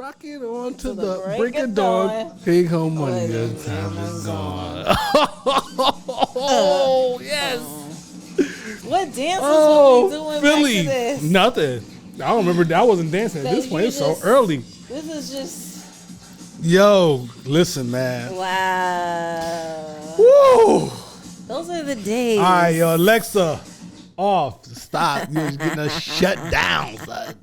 Rocking on to the break of dawn. Take home money. Your time is gone. Oh, yes. What dances were we doing Philly. back to this? Nothing. I don't remember. I wasn't dancing at this point. It's so early. This is just... Yo, listen, man. Wow. Woo. Those are the days. All right, yo, Alexa, off. Stop. You're getting us shut down, son.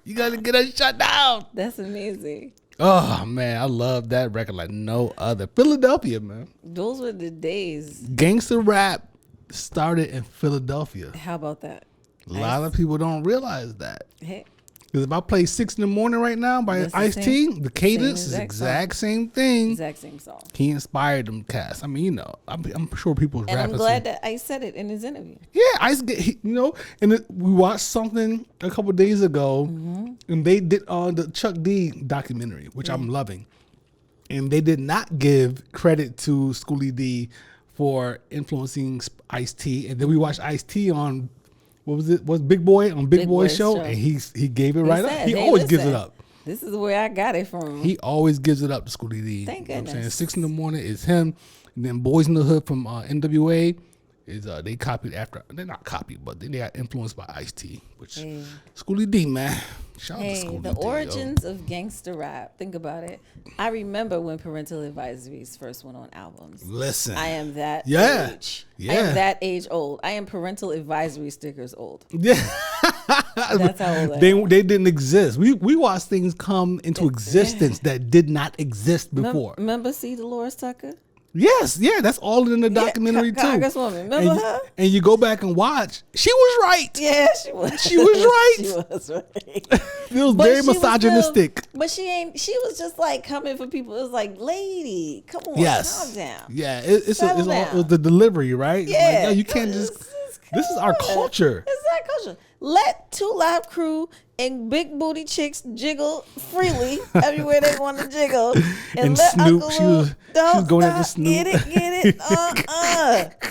You got to get us shut down. That's amazing. Oh, man, I love that record like no other. Philadelphia, man. Those were the days. Gangster rap started in Philadelphia. How about that? A lot of people don't realize that. Hey. Because if I play 6 in the Morning right now by Ice-T, the cadence is exact same thing. Exact same song. He inspired them cats. I mean, you know, I'm sure people's rapping. And I'm glad that Ice said it in his interview. Yeah, Ice, you know, and we watched something a couple days ago, and they did the Chuck D documentary, which I'm loving. And they did not give credit to Schoolie D for influencing Ice-T. And then we watched Ice-T on... What was it? Was Big Boy on Big Boy's show? And he gave it right up. He always gives it up. This is where I got it from. He always gives it up to Schoolie D. Thank goodness. You know what I'm saying? 6 in the Morning is him. And then Boys in the Hood from NWA is they copied after. They're not copied, but they got influenced by Ice-T, which Schoolie D, man. Shout out to Schoolie D. The origins of gangster rap. Think about it. I remember when Parental Advisories first went on albums. Listen. I am that age. Yeah. I am that age old. I am Parental Advisory stickers old. Yeah. That's how old I am. They didn't exist. We watched things come into existence that did not exist before. Remember C. Dolores Tucker? Yes, yeah, that's all in the documentary too. Congresswoman, remember her? And you go back and watch. She was right. Yeah, she was. She was right. She was right. It was very misogynistic. But she was just like coming for people. It was like, lady, come on, calm down. Yeah, it's all the delivery, right? Yeah, like, yo, you can't just. This is our culture. This is our culture. Let 2 Live Crew and big booty chicks jiggle freely everywhere they want to jiggle. And let Snoop, Uncle she was going after Snoop. Get it.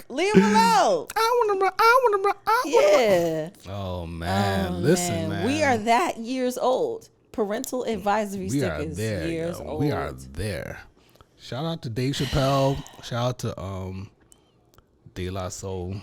Leave him alone. I want to. Yeah. Oh man, listen, man. We are that years old. Parental Advisory stickers. Years old. We are there. Shout out to Dave Chappelle. Shout out to De La Soul.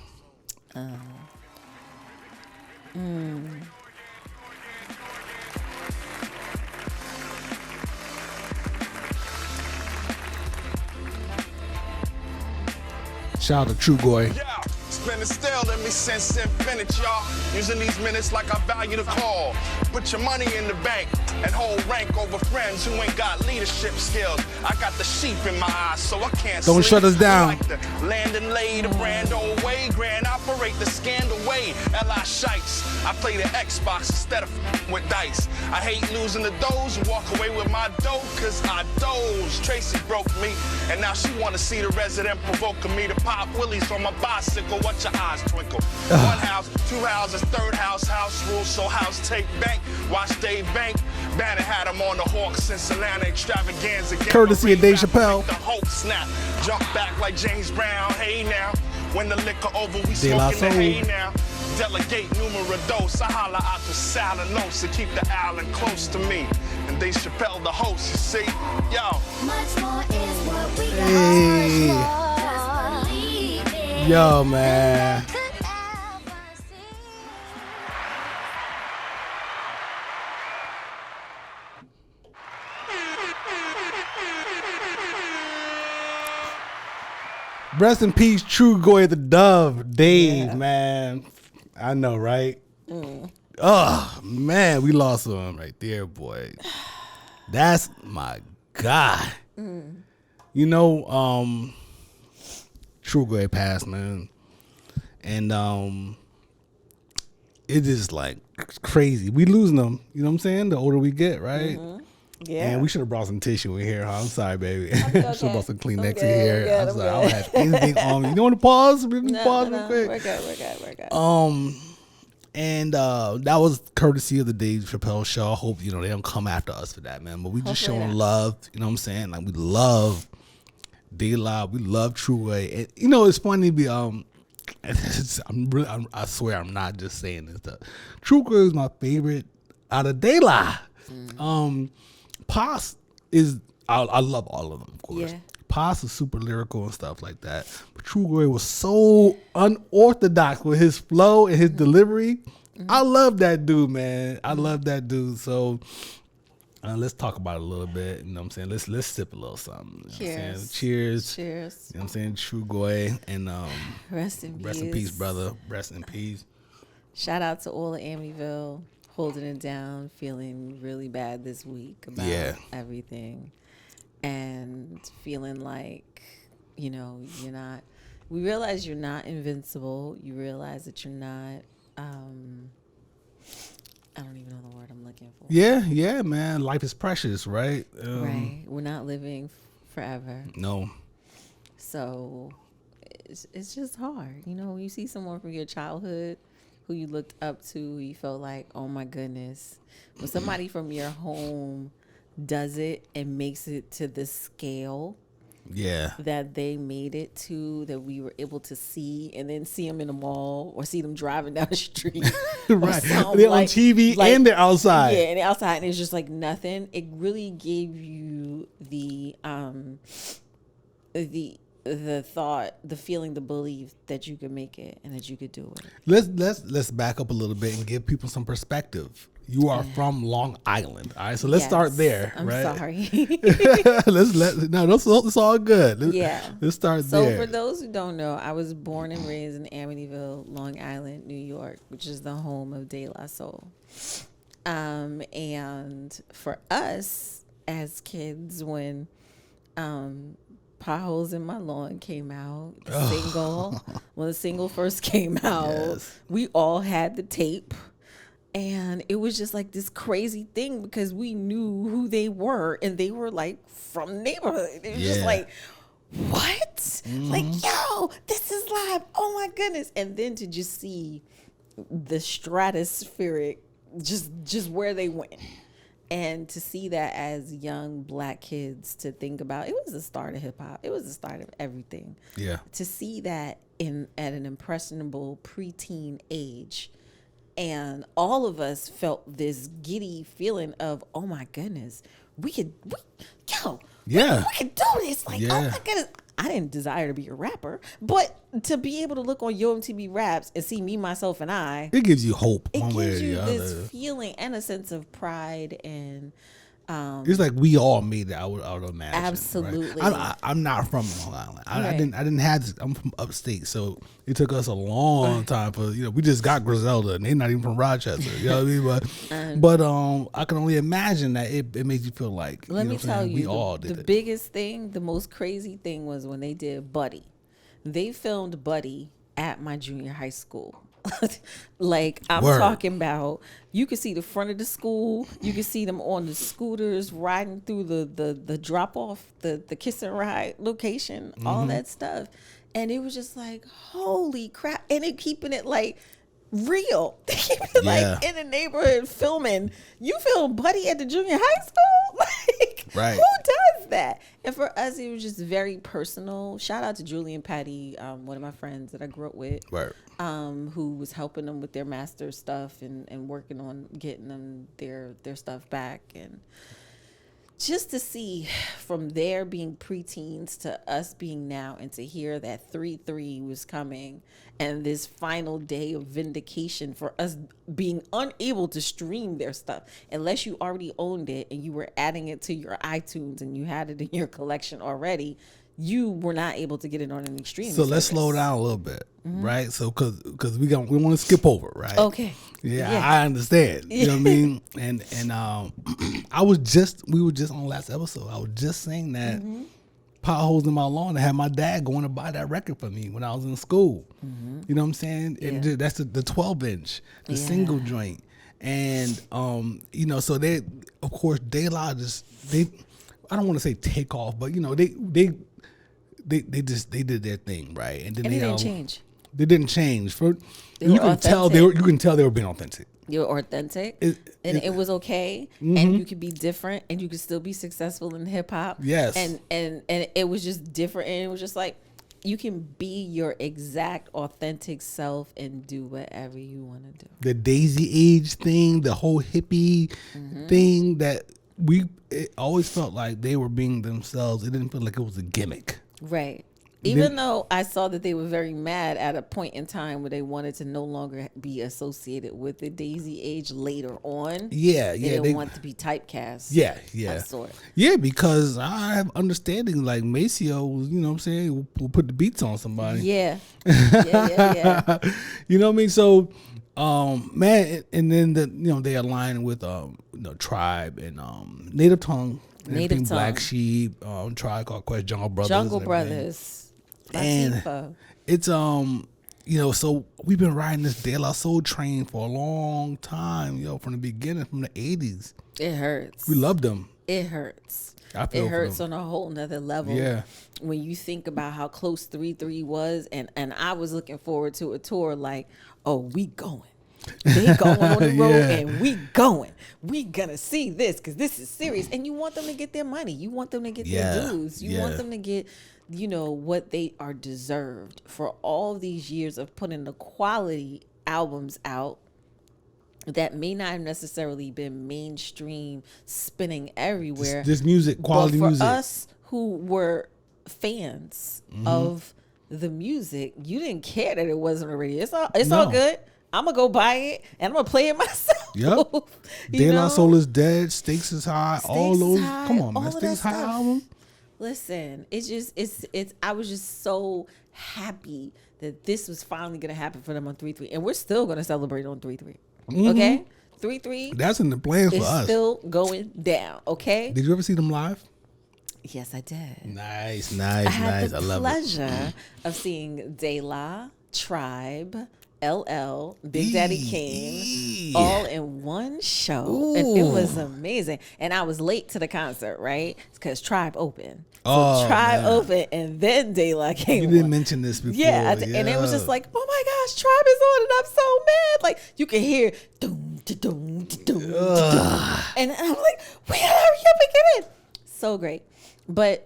Shout out to Trugoy. Yeah, spinning still, let me sense infinite, y'all. Using these minutes like I value the call. Put your money in the bank and hold rank over friends who ain't got leadership skills. I got the sheep in my eyes, so I can't Don't sleep. shut us down. Like the land and lay the brand old way, grand operate the scandal way. L.I. Shites, I play the Xbox instead of with dice. I hate losing the doze and walk away with my dough, cause I doze. Tracy broke me, and now she wanna see the resident provoking me to pop willies from my bicycle. Watch your eyes twinkle. 1 house, 2 houses, 3rd house rules, so house take bank. Watch Dave Bank. Banner had him on the Hawks since Atlanta extravaganza. Courtesy of Dave Chappelle. The Hulk snap, jump back like James Brown. Hey now, when the liquor over, we De La smoking the Soul. hay now. Delegate numero dos. I holla out the silent notes to keep the island close to me. And Dave Chappelle the host, you see, yo. Much more is what we Hey. got. Just believe it. Yo, man. Could ever see. Rest in peace, Trugoy the Dove. Dave, man. I know, right? Oh, man, we lost one right there, boy. That's my guy. You know, Trugoy passed, man. And it is like crazy. We losing them, you know what I'm saying? The older we get, right? Yeah. And we should have brought some tissue in here, huh? I'm sorry, baby. Okay. Should have brought some Kleenex in Okay, here. yeah, I'm sorry. I okay. don't have anything on me. You want to pause? Pause real quick. We're good. And that was courtesy of the Dave Chappelle show. I hope, they don't come after us for that, man. But we just Hopefully showing not. love. You know what I'm saying? Like, we love De La. We love Trugoy. And, it's funny to be, I swear I'm not just saying this stuff. Trugoy is my favorite out of De La. Pos is I love all of them, of course. Yeah. Pos is super lyrical and stuff like that. But Trugoy was so unorthodox with his flow and his delivery. I love that dude, man. I love that dude. So let's talk about it a little bit. You know what I'm saying? Let's sip a little something. You know what I'm saying? Cheers. Cheers. You know what I'm saying? Trugoy and Rest in rest in peace, brother. Rest in peace. Shout out to all of Amityville holding it down, feeling really bad this week about everything, and feeling like, you know, you're not. We realize you're not invincible. You realize that you're not. I don't even know the word I'm looking for. Yeah, man. Life is precious, right? Right. We're not living forever. No. So it's just hard. You know, when you see someone from your childhood who you looked up to, you felt like, oh my goodness. When somebody from your home does it and makes it to the scale that they made it to, that we were able to see, and then see them in the mall or see them driving down the street. Right. They're on TV and they're outside. Yeah, and they're outside, and it's just like nothing. It really gave you the thought, the feeling, the belief that you could make it and that you could do it. Let's back up a little bit and give people some perspective. You are from Long Island, all right? So let's start there, I'm right? sorry. It's all good. Let's start there. So for those who don't know, I was born and raised in Amityville, Long Island, New York, which is the home of De La Soul. And for us as kids, when Potholes in My Lawn came out, when the single first came out, we all had the tape. And it was just like this crazy thing because we knew who they were, and they were like from the neighborhood. It was just like, what? Like, yo, this is live. Oh my goodness. And then to just see the stratospheric, just where they went. And to see that as young Black kids, to think about, it was the start of hip hop. It was the start of everything. Yeah. To see that at an impressionable preteen age. And all of us felt this giddy feeling of, oh my goodness, we could do this. Like, oh my goodness. I didn't desire to be a rapper, but to be able to look on Yo MTV Raps and see me, myself, and I. It gives you hope. It gives you this feeling and a sense of pride and it's like we all made it. I would imagine. Absolutely. Right? I'm not from Long Island. I didn't have this. I'm from upstate, so it took us a long time for we just got Griselda, and they're not even from Rochester. You know what I mean? But I can only imagine that it made you feel like. Let me tell you, we all did the biggest thing, the most crazy thing was when they did Buddy. They filmed Buddy at my junior high school. Like I'm talking about, you could see the front of the school, you could see them on the scooters riding through the drop off, the kiss and ride location, all that stuff. And it was just like, holy crap. And it keeping it like real. Like in the neighborhood filming. You film Buddy at the junior high school? Like who does that? And for us, it was just very personal. Shout out to Julie and Patty, one of my friends that I grew up with. Who was helping them with their master's stuff and working on getting them their stuff back. And just to see from there being preteens to us being now, and to hear that 3-3 was coming and this final day of vindication for us being unable to stream their stuff unless you already owned it and you were adding it to your iTunes and you had it in your collection already. You were not able to get it on any streaming. So let's slow down a little bit, right? So because we want to skip over, right? Okay. Yeah, I understand. You know what I mean? And we were just on last episode. I was just saying that Potholes in My Lawn. I had my dad going to buy that record for me when I was in school. You know what I'm saying? And that's the 12-inch, the single joint, and so they, of course, they allowed they. I don't want to say take off, but they did their thing, right? And then they didn't change. They didn't change. You can tell they were being authentic. You were authentic, and it was okay, and you could be different, and you could still be successful in hip hop. Yes, and it was just different, and it was just like you can be your exact authentic self and do whatever you want to do. The Daisy Age thing, the whole hippie thing that it always felt like they were being themselves. It didn't feel like it was a gimmick. Right. Even though I saw that they were very mad at a point in time where they wanted to no longer be associated with the Daisy Age later on. Yeah, They yeah. didn't want to be typecast. Yeah, Of yeah. sort. Yeah, because I have understanding like Maceo, you know what I'm saying, will put the beats on somebody. Yeah. Yeah. You know what I mean? So, man, and then they align with Tribe and Native Tongue. Native everything, Tongue. Black Sheep, Tribe Called Quest, Jungle Brothers. Jungle and everything. Brothers. And Latifah. it's so we've been riding this De La Soul train for a long time, from the beginning, from the 80s. It hurts. We loved them. It hurts. I feel It for hurts them. on a whole nother level. Yeah. When you think about how close 3-3 was, and I was looking forward to a tour like, oh, we going. They going on the road Yeah. and we going. We gonna see this because this is serious. And you want them to get their money. You want them to get their dues. You want them to get, what they are deserved for all these years of putting the quality albums out that may not have necessarily been mainstream spinning everywhere. This music, quality but for music. us who were fans of the music, you didn't care that it wasn't on the radio. It's all No. good. I'm gonna go buy it and I'm gonna play it myself. Yep. You De La know? Soul is Dead, Stakes is High, all Stakes is those. High, Come on, all man. of Stakes that High stuff. album. Listen, it's I was just so happy that this was finally gonna happen for them on 3-3, and we're still gonna celebrate on 3-3. Okay, 3-3 That's in the plans for is us. still going down. Okay. Did you ever see them live? Yes, I did. Nice. I had I the love it. pleasure of seeing De La, Tribe, LL, Big Daddy Kane, all in one show. And it was amazing. And I was late to the concert, right? Because Tribe opened. So Tribe opened and then De La came You didn't on. mention this before. Yeah, and it was just like, oh my gosh, Tribe is on, and I'm so mad. Like you can hear doom, doom, doom, and I'm like, we gotta hurry up and get in. So great. But,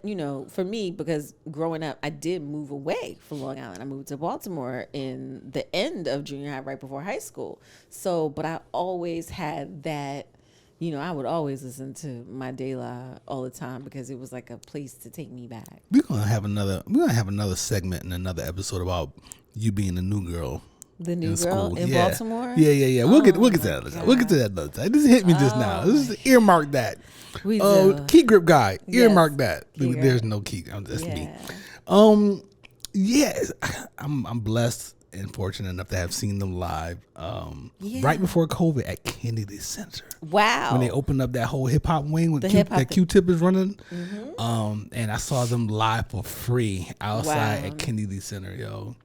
for me, because growing up, I did move away from Long Island. I moved to Baltimore in the end of junior high, right before high school. So, but I always had that, I would always listen to my De La all the time because it was like a place to take me back. We're gonna have another segment in another episode about you being a new girl. The new in girl school. in Yeah. Baltimore? Yeah. We'll get to that another time. We'll get to that another time. This hit me just now. This is earmark that. We do. Key grip guy. Yes. Earmark that. Key grip. There's no key. That's me. Yeah. Yes, I'm blessed and fortunate enough to have seen them live. Right before COVID at Kennedy Center. Wow. When they opened up that whole hip hop wing when hip-hop that Q-Tip is running. And I saw them live for free outside Wow. at Kennedy Center, yo.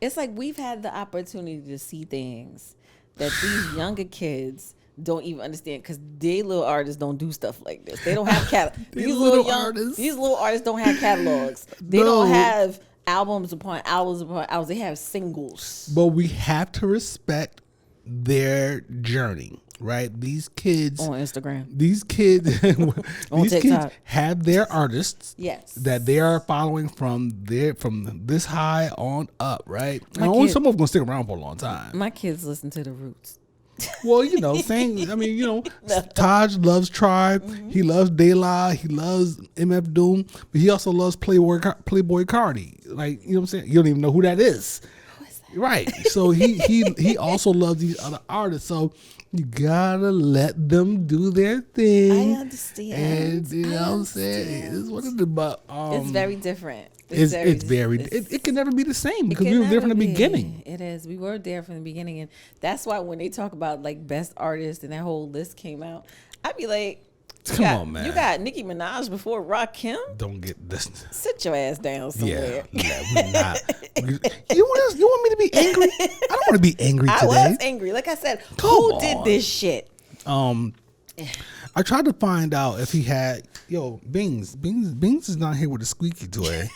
It's like we've had the opportunity to see things that these younger kids don't even understand because they little artists don't do stuff like this. They don't have these little artists don't have catalogs. They don't have albums upon albums upon albums. They have singles. But we have to respect their journey, right? These kids On Instagram. These kids these kids TikTok. have their artists Yes. that they are following from this high on up, right? My And only kid- some of them gonna stick around for a long time. My kids listen to the Roots. Well, same. I mean, Taj loves Tribe. He loves De La. He loves MF Doom. But he also loves Playboy Cardi. Like, you know what I'm saying? You don't even know who that is. Who is that? Right. So he also loves these other artists. So you gotta let them do their thing. I understand. And you know what I'm saying? It's what it is, but It's very different. it can never be the same because we were there from the beginning. It is. We were there from the beginning, and that's why when they talk about like best artists and that whole list came out, I'd be like, Come on, man. You got Nicki Minaj before Rakim. Don't get this. Sit your ass down somewhere. Yeah, we're not. You want me to be angry? I don't want to be angry today. I was angry. Like I said, who did this shit? I tried to find out if he had Bings is not here with a squeaky toy.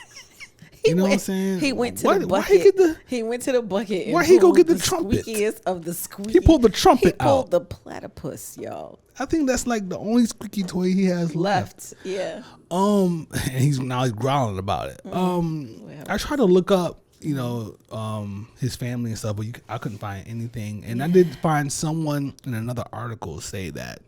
You know what I'm saying? He went to the bucket. He went to the bucket. Why he go get the trumpet? Squeakiest of the squeaky. He pulled the trumpet He pulled out. the platypus, y'all. I think that's like the only squeaky toy he has left. Yeah. And he's growling about it. I tried to look up, his family and stuff, but I couldn't find anything. And I did find someone in another article say that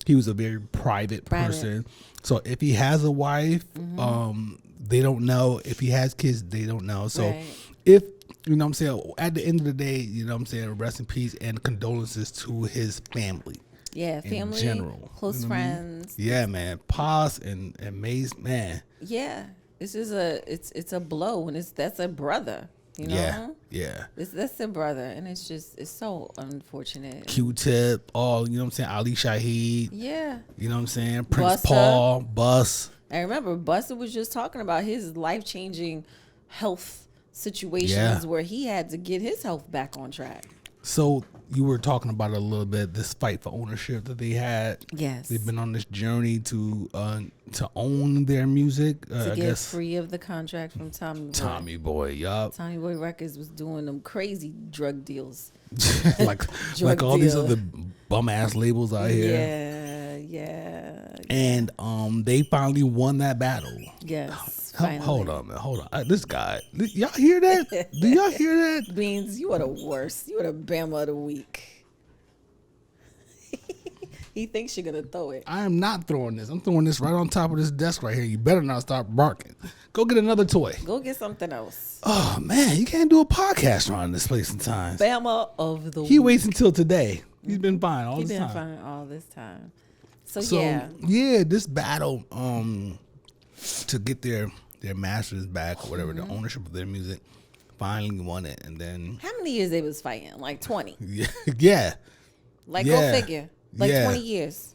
He was a very private person. So if he has a wife, they don't know. If he has kids, they don't know. So if, you know what I'm saying, at the end of the day, you know what I'm saying, rest in peace and condolences to his family. Yeah, family, in general. close You know what I mean? friends. Yeah, man. Paz and Maze, man. Yeah, this is it's a blow, and that's a brother. You know, that's a brother, and it's so unfortunate. Q-Tip, all, you know what I'm saying, Ali Shaheed. Yeah, You know what I'm saying, Prince Busta. Paul, Bus. I remember Busta was just talking about his life-changing health situations where he had to get his health back on track. So you were talking about it a little bit, this fight for ownership that they had. Yes, They've been on this journey to own their music. to I get guess free of the contract from Tommy Boy. Tommy Boy, yup. Tommy Boy Records was doing them crazy drug deals. like all these other bum ass labels out here. Yeah. And they finally won that battle. Yes. Hold on, man. Hold on. This guy, y'all hear that? Do y'all hear that? Beans, you are the worst. You are the Bama of the week. He thinks you're gonna throw it. I am not throwing this. I'm throwing this right on top of this desk right here. You better not start barking. Go get another toy. Go get something else. Oh man, you can't do a podcast around this place sometimes. Bama of the week. He waits until today. He's been fine all this time. He's been fine all this time. So yeah, this battle to get their masters back or whatever, the ownership of their music, finally won it. And then how many years they was fighting? Like 20. Yeah. Like go figure. Like 20 years.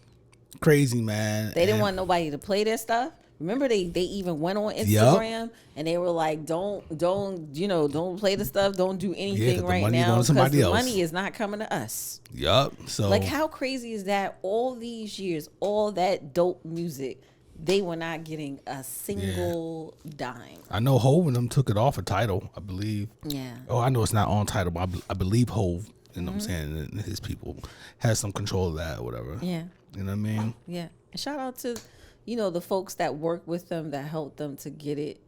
Crazy, man. They didn't want nobody to play their stuff. Remember they even went on Instagram and they were like, don't play the stuff, don't do anything right now because the money is not coming to us. Yup. So like how crazy is that? All these years, all that dope music, they were not getting a single dime. I know Hov and them took it off a title, I believe. Yeah. Oh, I know it's not on title, but I believe Hov, you know what I'm saying, and his people has some control of that or whatever. Yeah. You know what I mean? Yeah. And shout out to, the folks that work with them, that helped them to get it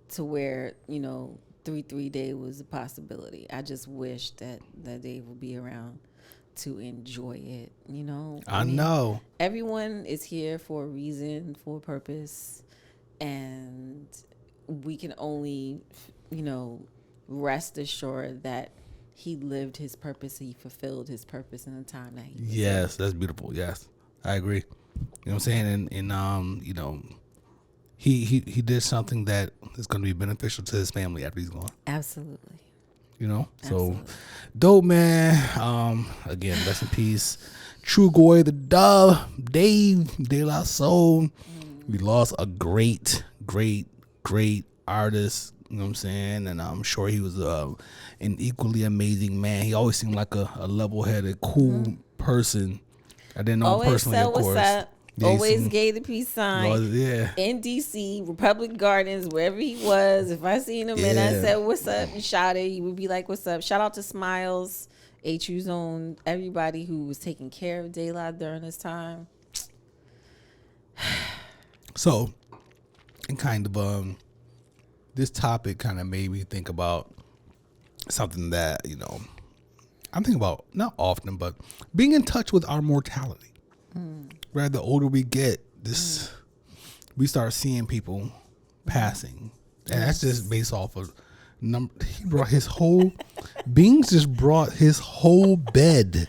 to where, 3 Day was a possibility. I just wish that Dave would be around to enjoy it, I mean, know. Everyone is here for a reason, for a purpose, and we can only, rest assured that he lived his purpose, he fulfilled his purpose in the time that he was Yes, that's beautiful. Yes, I agree. You know what I'm saying? And he did something that is going to be beneficial to his family after he's gone. Absolutely. So dope, man. Again, rest in peace, Trugoy The Dove, Dave De La Soul. We lost a great artist. You know what I'm saying? And I'm sure he was an equally amazing man. He always seemed like a level-headed, cool person. I didn't know him personally, of course. What's up. Always gave the peace sign. Yeah. In DC, Republic Gardens, wherever he was. If I seen him and I said, what's up, and shouted, he would be like, what's up? Shout out to Smiles, HU's own, everybody who was taking care of De La during this time. So, and kind of, this topic kind of made me think about something that, I think about not often, but being in touch with our mortality. Right, the older we get, we start seeing people passing, and that's just based off of number. He brought his whole Beans just brought his whole bed.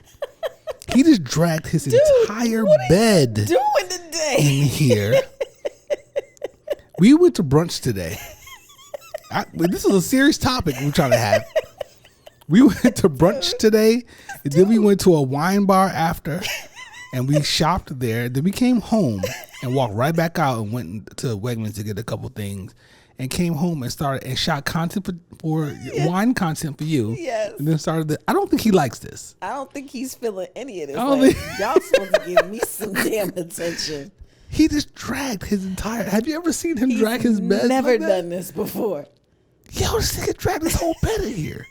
He just dragged his entire bed doing today in here. We went to brunch today. This is a serious topic we're trying to have. We went to brunch today, and then we went to a wine bar after. And we shopped there. Then we came home and walked right back out and went to Wegmans to get a couple things, and came home and started and shot content for wine content for you. Yes. And then started. I don't think he likes this. I don't think he's feeling any of this. Y'all supposed to give me some damn attention. He just dragged his entire. Have you ever seen him drag his bed? Never done this before. Yo, this nigga dragged his whole bed in here.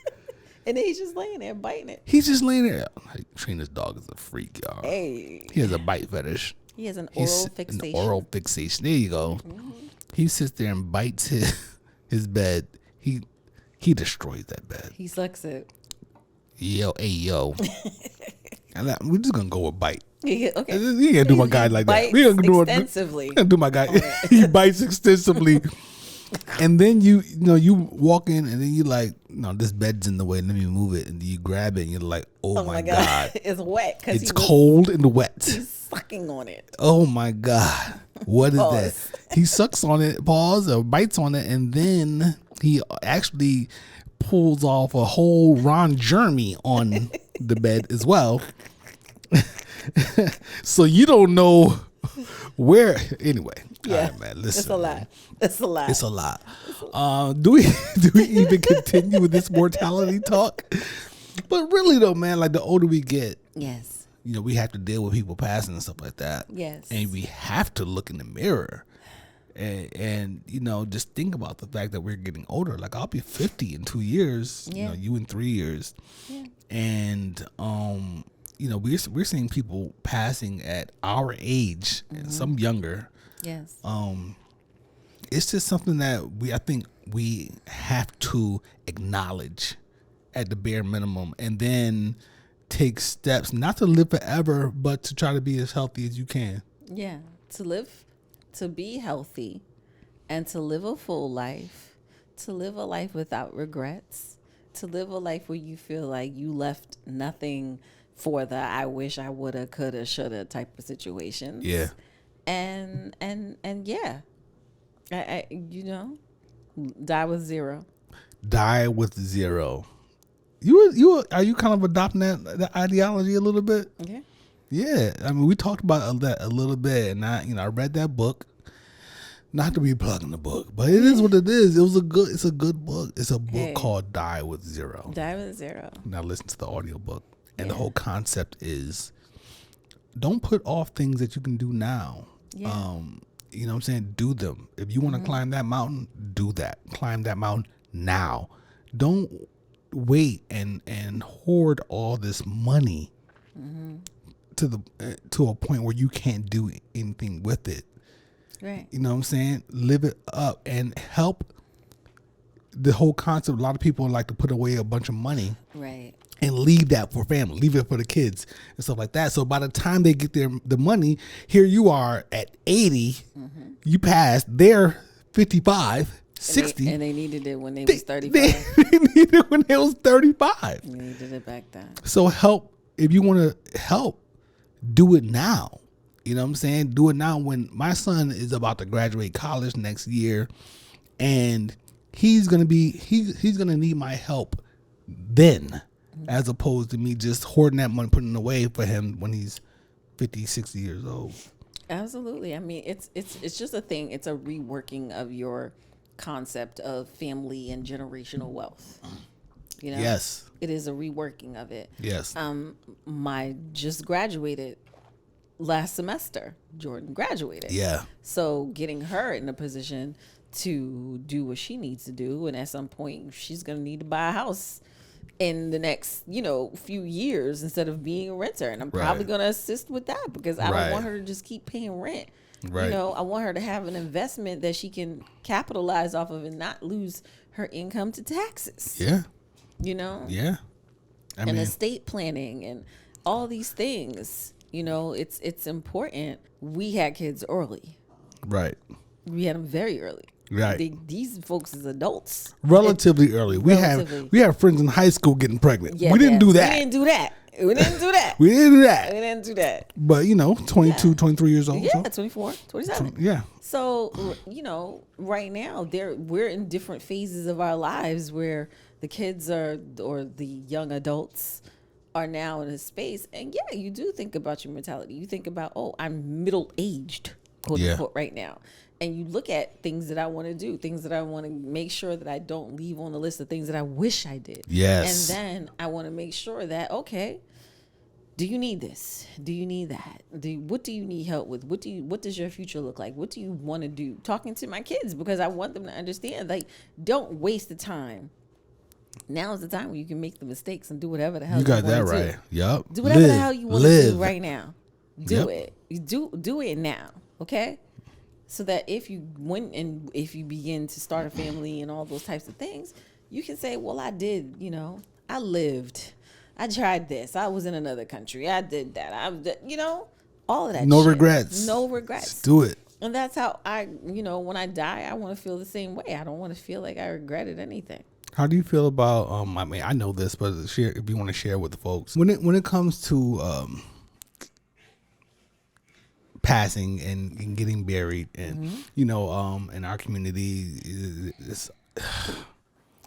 And then he's just laying there biting it. He's just laying there. Trina's dog is a freak, y'all. Hey. He has a bite fetish. He has an oral fixation. An oral fixation. There you go. Mm-hmm. He sits there and bites his bed. He destroys that bed. He sucks it. Yo, hey, yo. And we're just going to go with bite. Yeah, okay. You can't do my guy like that. Bites We gonna do extensively. You can't do my guy. He bites extensively. And then you walk in and then you like, no, this bed's in the way. Let me move it. And you grab it and you're like, oh my God. It's wet. It's cold and wet. He's sucking on it. Oh my God. What is Pause. that? He sucks on it, paws or bites on it, and then he actually pulls off a whole Ron Jeremy on the bed as well. So you don't know where. Anyway, Yeah, all right, man, listen. it's a lot. It's a lot. It's a lot. Do we even continue with this mortality talk? But really though, man, like the older we get, Yes. we have to deal with people passing and stuff like that. Yes. And we have to look in the mirror and just think about the fact that we're getting older. Like I'll be 50 in 2 years, Yeah. you in 3 years. Yeah. And we're seeing people passing at our age and some younger. Yes. It's just something that I think we have to acknowledge at the bare minimum, and then take steps not to live forever, but to try to be as healthy as you can. Yeah. To be healthy and to live a full life, to live a life without regrets, to live a life where you feel like you left nothing for the I wish I woulda, coulda, shoulda type of situations. Yeah. And yeah. I die with zero. Die with zero. You are you kind of adopting that ideology a little bit? Yeah. Yeah, I mean, we talked about that a little bit, and I read that book. Not to be plugging the book, but it is what it is. It's a good book. It's a book called Die with Zero. Die with zero. Now listen to the audiobook. And the Yeah. whole concept is don't put off things that you can do now. Yeah. You know what I'm saying? Do them. If you want to climb that mountain, do that. Climb that mountain now. Don't wait and hoard all this money to a point where you can't do anything with it. Right. You know what I'm saying? Live it up and help. The whole concept, a lot of people like to put away a bunch of money Right. and leave that for family, leave it for the kids and stuff like that. So by the time they get the money, here you are at 80, you passed, they're 55, 60. And they needed it when they was 35. They needed it when they was 35. They needed it back then. So help, if you want to help, do it now. You know what I'm saying? Do it now. When my son is about to graduate college next year, and he's gonna need my help then, as opposed to me just hoarding that money, putting it away for him when he's 50, 60 years old. Absolutely. I mean, it's just a thing. It's a reworking of your concept of family and generational wealth. You know? Yes. It is a reworking of it. Yes. My just graduated last semester. Jordan graduated. Yeah. So getting her in a position to do what she needs to do, and at some point she's gonna need to buy a house in the next, few years instead of being a renter. And I'm probably gonna assist with that because I don't want her to just keep paying rent. Right. I want her to have an investment that she can capitalize off of and not lose her income to taxes. Yeah. Yeah. I mean, estate planning and all these things. It's important. We had kids early. right. We had them very early. Right. These folks as adults. Relatively early. We have friends in high school getting pregnant. Yeah, we didn't do that. We didn't do that. We didn't do that. We didn't do that. We didn't do that. But 22, 23 years old. Yeah, so. 24, 27. Yeah. So, right now we're in different phases of our lives where the kids or the young adults are now in a space. And yeah, you do think about your mentality. You think about, I'm middle-aged, quote unquote, right now. And you look at things that I want to do, things that I want to make sure that I don't leave on the list of things that I wish I did. Yes. And then I want to make sure that, okay, do you need this? Do you need that? What do you need help with? What does your future look like? What do you want to do? Talking to my kids, because I want them to understand, like, don't waste the time. Now is the time where you can make the mistakes and do whatever the hell you got that wanna right. Yup. Do whatever the hell you want to do right now. Do Yep. it. You do it now, okay? So that if you begin to start a family and all those types of things, you can say, well, I did, I lived. I tried this. I was in another country. I did that. All of that. No shit. regrets. No regrets. Let's do it. And that's how when I die, I want to feel the same way. I don't want to feel like I regretted anything. How do you feel about? I mean, I know this, but share if you want to share with the folks when it comes to passing and getting buried, and in our community, it's,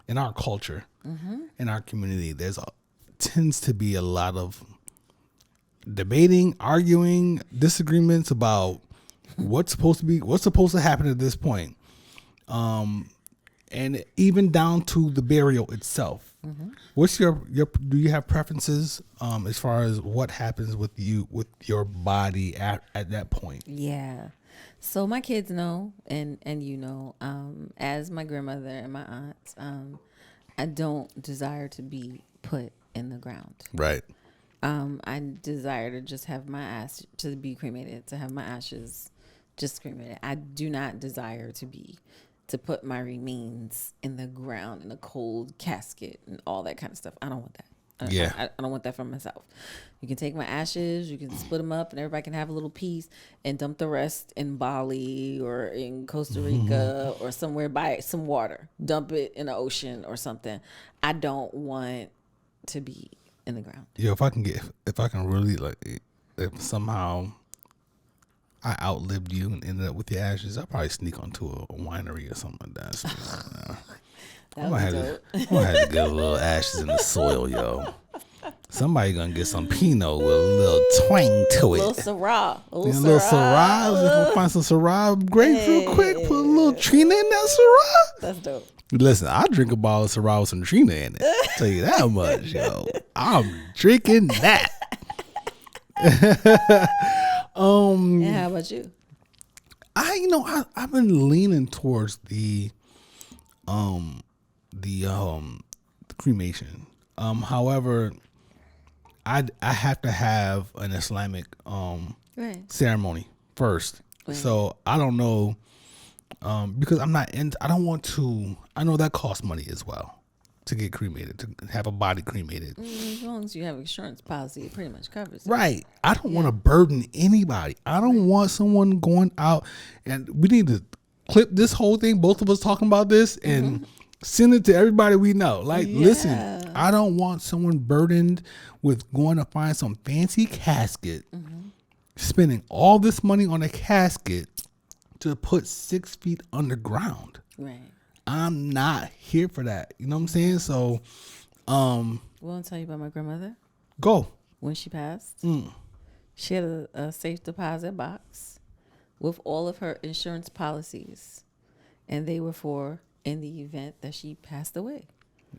in our culture, in our community, tends to be a lot of debating, arguing, disagreements about what's supposed to happen at this point. And even down to the burial itself. What's your do you have preferences as far as what happens with your body at that point? Yeah. So my kids know, and as my grandmother and my aunts, I don't desire to be put in the ground. Right. I desire to just have to be cremated, to have my ashes just cremated. I do not desire to put my remains in the ground in a cold casket and all that kind of stuff. I don't want that. I don't want that for myself. You can take my ashes, you can split them up, and everybody can have a little piece and dump the rest in Bali or in Costa Rica or somewhere by some water. Dump it in the ocean or something. I don't want to be in the ground. Yeah, if I can really if somehow I outlived you and ended up with your ashes, I'll probably sneak onto a winery or something like that. So, I'm gonna have to get a little ashes in the soil, yo. Somebody gonna get some Pinot with a little twang to it. A little Syrah. A little Syrah. We'll find some Syrah grapes real quick. Put a little Trina in that Syrah. That's dope. Listen, I drink a bottle of Syrah with some Trina in it. Tell you that much, yo. I'm drinking that. And how about you? I've been leaning towards the cremation. However, I have to have an Islamic ceremony first. Right. So I don't know because I'm not in. I don't want to. I know that costs money as well to get cremated, to have a body cremated. As long as you have insurance policy, it pretty much covers it. Right. I don't want to burden anybody. I don't want someone going out, and we need to clip this whole thing, both of us talking about this, and send it to everybody we know. Listen, I don't want someone burdened with going to find some fancy casket, spending all this money on a casket to put 6 feet underground. Right. I'm not here for that. You know what I'm saying? So, want to tell you about my grandmother? Go. When she passed, she had a safe deposit box with all of her insurance policies, and they were for in the event that she passed away.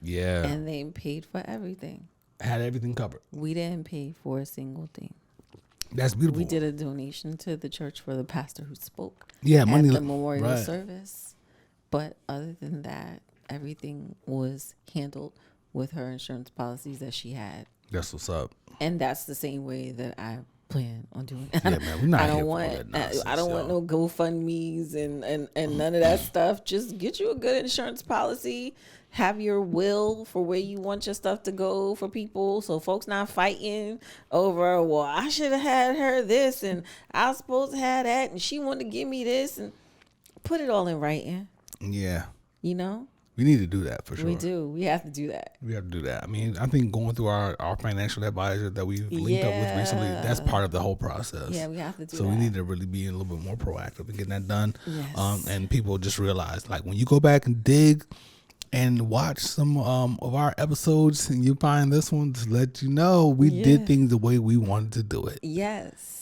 Yeah. And they paid for everything. Had everything covered. We didn't pay for a single thing. That's beautiful. We did a donation to the church for the pastor who spoke. Yeah, at money. The memorial service. But other than that, everything was handled with her insurance policies that she had. That's what's up. And that's the same way that I plan on doing it. Yeah, man, we're not I don't here want for all that nonsense, I don't want no GoFundMe's and none of that stuff. Just get you a good insurance policy. Have your will for where you want your stuff to go for people, so folks not fighting over, well, I should have had her this and I was supposed to have that and she wanted to give me this, and put it all in writing. Yeah. You know? We need to do that for sure. We do. We have to do that. We have to do that. I mean, I think going through our financial advisor that we've linked up with recently, that's part of the whole process. Yeah, we have to do that. So we need to really be a little bit more proactive in getting that done. Yes. And people just realize, like, when you go back and dig and watch some of our episodes and you find this one, to let you know we did things the way we wanted to do it. Yes.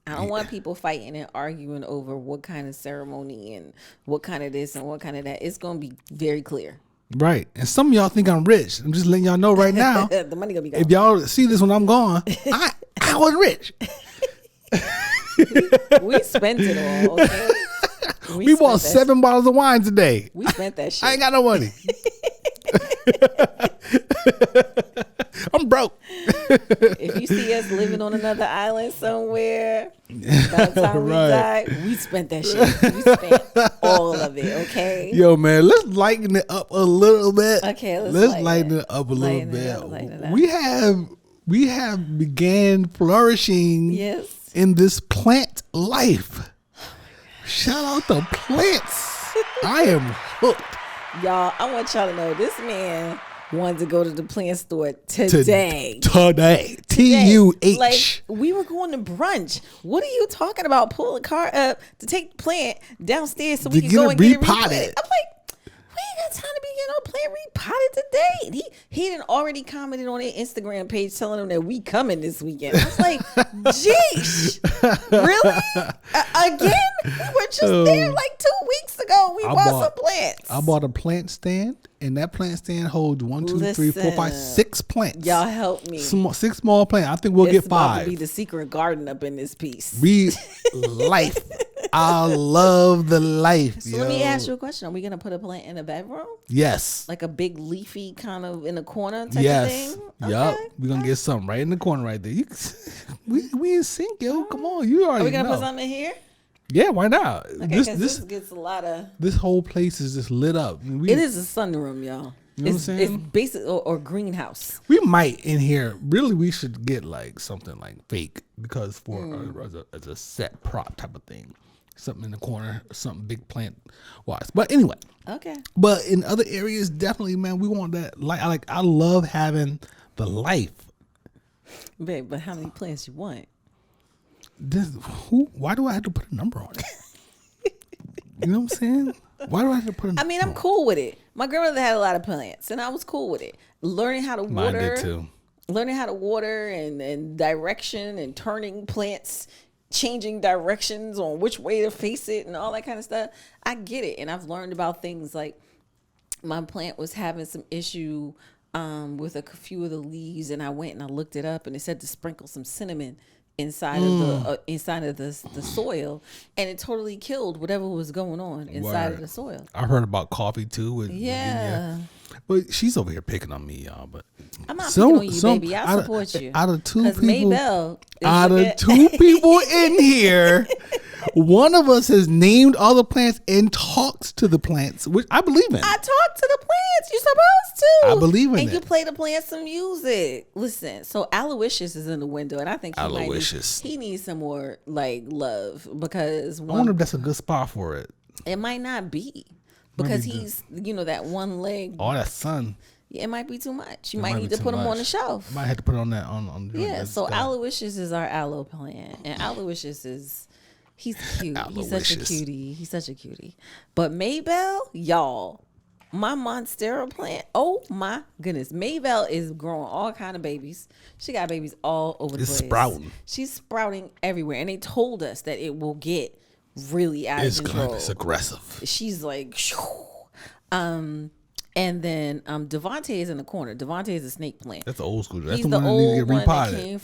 I don't want people fighting and arguing over what kind of ceremony and what kind of this and what kind of that. It's going to be very clear. Right. And some of y'all think I'm rich. I'm just letting y'all know right now. The money going to be gone. If y'all see this when I'm gone, I was rich. we spent it all, okay? We bought 7 bottles of wine today. We spent that shit. I ain't got no money. I'm broke. If you see us living on another island somewhere, by the time we die, we spent that shit. We spent all of it, okay? Yo, man, let's lighten it up a little bit. Okay, let's lighten it up a little bit. We have we have began flourishing Yes. in this plant life. Shout out to plants. I am hooked. Y'all, I want y'all to know this man wanted to go to the plant store today. Today. TUH. Like, we were going to brunch. What are you talking about? Pull the car up to take the plant downstairs so we can go and get it repotted. I'm like, we ain't got time to be getting our plant repotted today. He done already commented on their Instagram page telling them that we coming this weekend. I was like, geesh, really? Again? We were just there like 2 weeks ago. We bought some plants. I bought a plant stand, and that plant stand holds 1, 2, 3, 4, 5, 6 plants. Y'all help me. 6 small plants. I think we'll get 5. About to be the secret garden up in this piece. Life. I love the life. So let me ask you a question. Are we gonna put a plant in a bedroom? Yes. Like a big leafy kind of in the corner type of thing? Yup. We're gonna get something right in the corner right there. We in sync, yo. Come on. You already know. Are we gonna put something in here? Yeah, why not? Okay, this gets a lot of. This whole place is just lit up. It is a sunroom, y'all. You know what I'm saying? It's basic or greenhouse. We might in here. Really, we should get like something like fake because as a set prop type of thing. Something in the corner, something big plant wise. But anyway. Okay. But in other areas, definitely, man, we want that. I love having the life. Babe, but how many plants you want? Why do I have to put a number on it? You know what I'm saying? Why do I have to put a number I mean, I'm cool with it. My grandmother had a lot of plants, and I was cool with it. Learning how to water. Mine did too. Learning how to water and direction and turning plants, changing directions on which way to face it and all that kind of stuff. I get it. And I've learned about things like my plant was having some issue with a few of the leaves, and I went and I looked it up, and it said to sprinkle some cinnamon inside of the soil, and it totally killed whatever was going on inside of the soil. I heard about coffee too with Yeah. But she's over here picking on me, y'all. But I'm not picking on you, baby. I support you. Out of two people, Maybelle in here, one of us has named all the plants and talks to the plants, which I believe in. I talk to the plants. You're supposed to. I believe in it. And you play the plants some music. Listen, so Aloysius is in the window, and I think he needs some more like love because I wonder if that's a good spot for it. It might not be. Because he's, that one leg. Oh, that sun. Yeah, it might be too much. You might need to put him on the shelf. Might have to put it on that on. Yeah. So Aloysius is our aloe plant, and Aloysius he's cute. He's such a cutie. He's such a cutie. But Maybelle, y'all, my Monstera plant. Oh my goodness, Maybelle is growing all kind of babies. She got babies all over the place. Sprouting. She's sprouting everywhere, and they told us that it will get really out of control. It's aggressive. She's like, and then Devontae is in the corner. Devontae is a snake plant. That's the old school. That's He's the the one that needs to old get one repotted. that came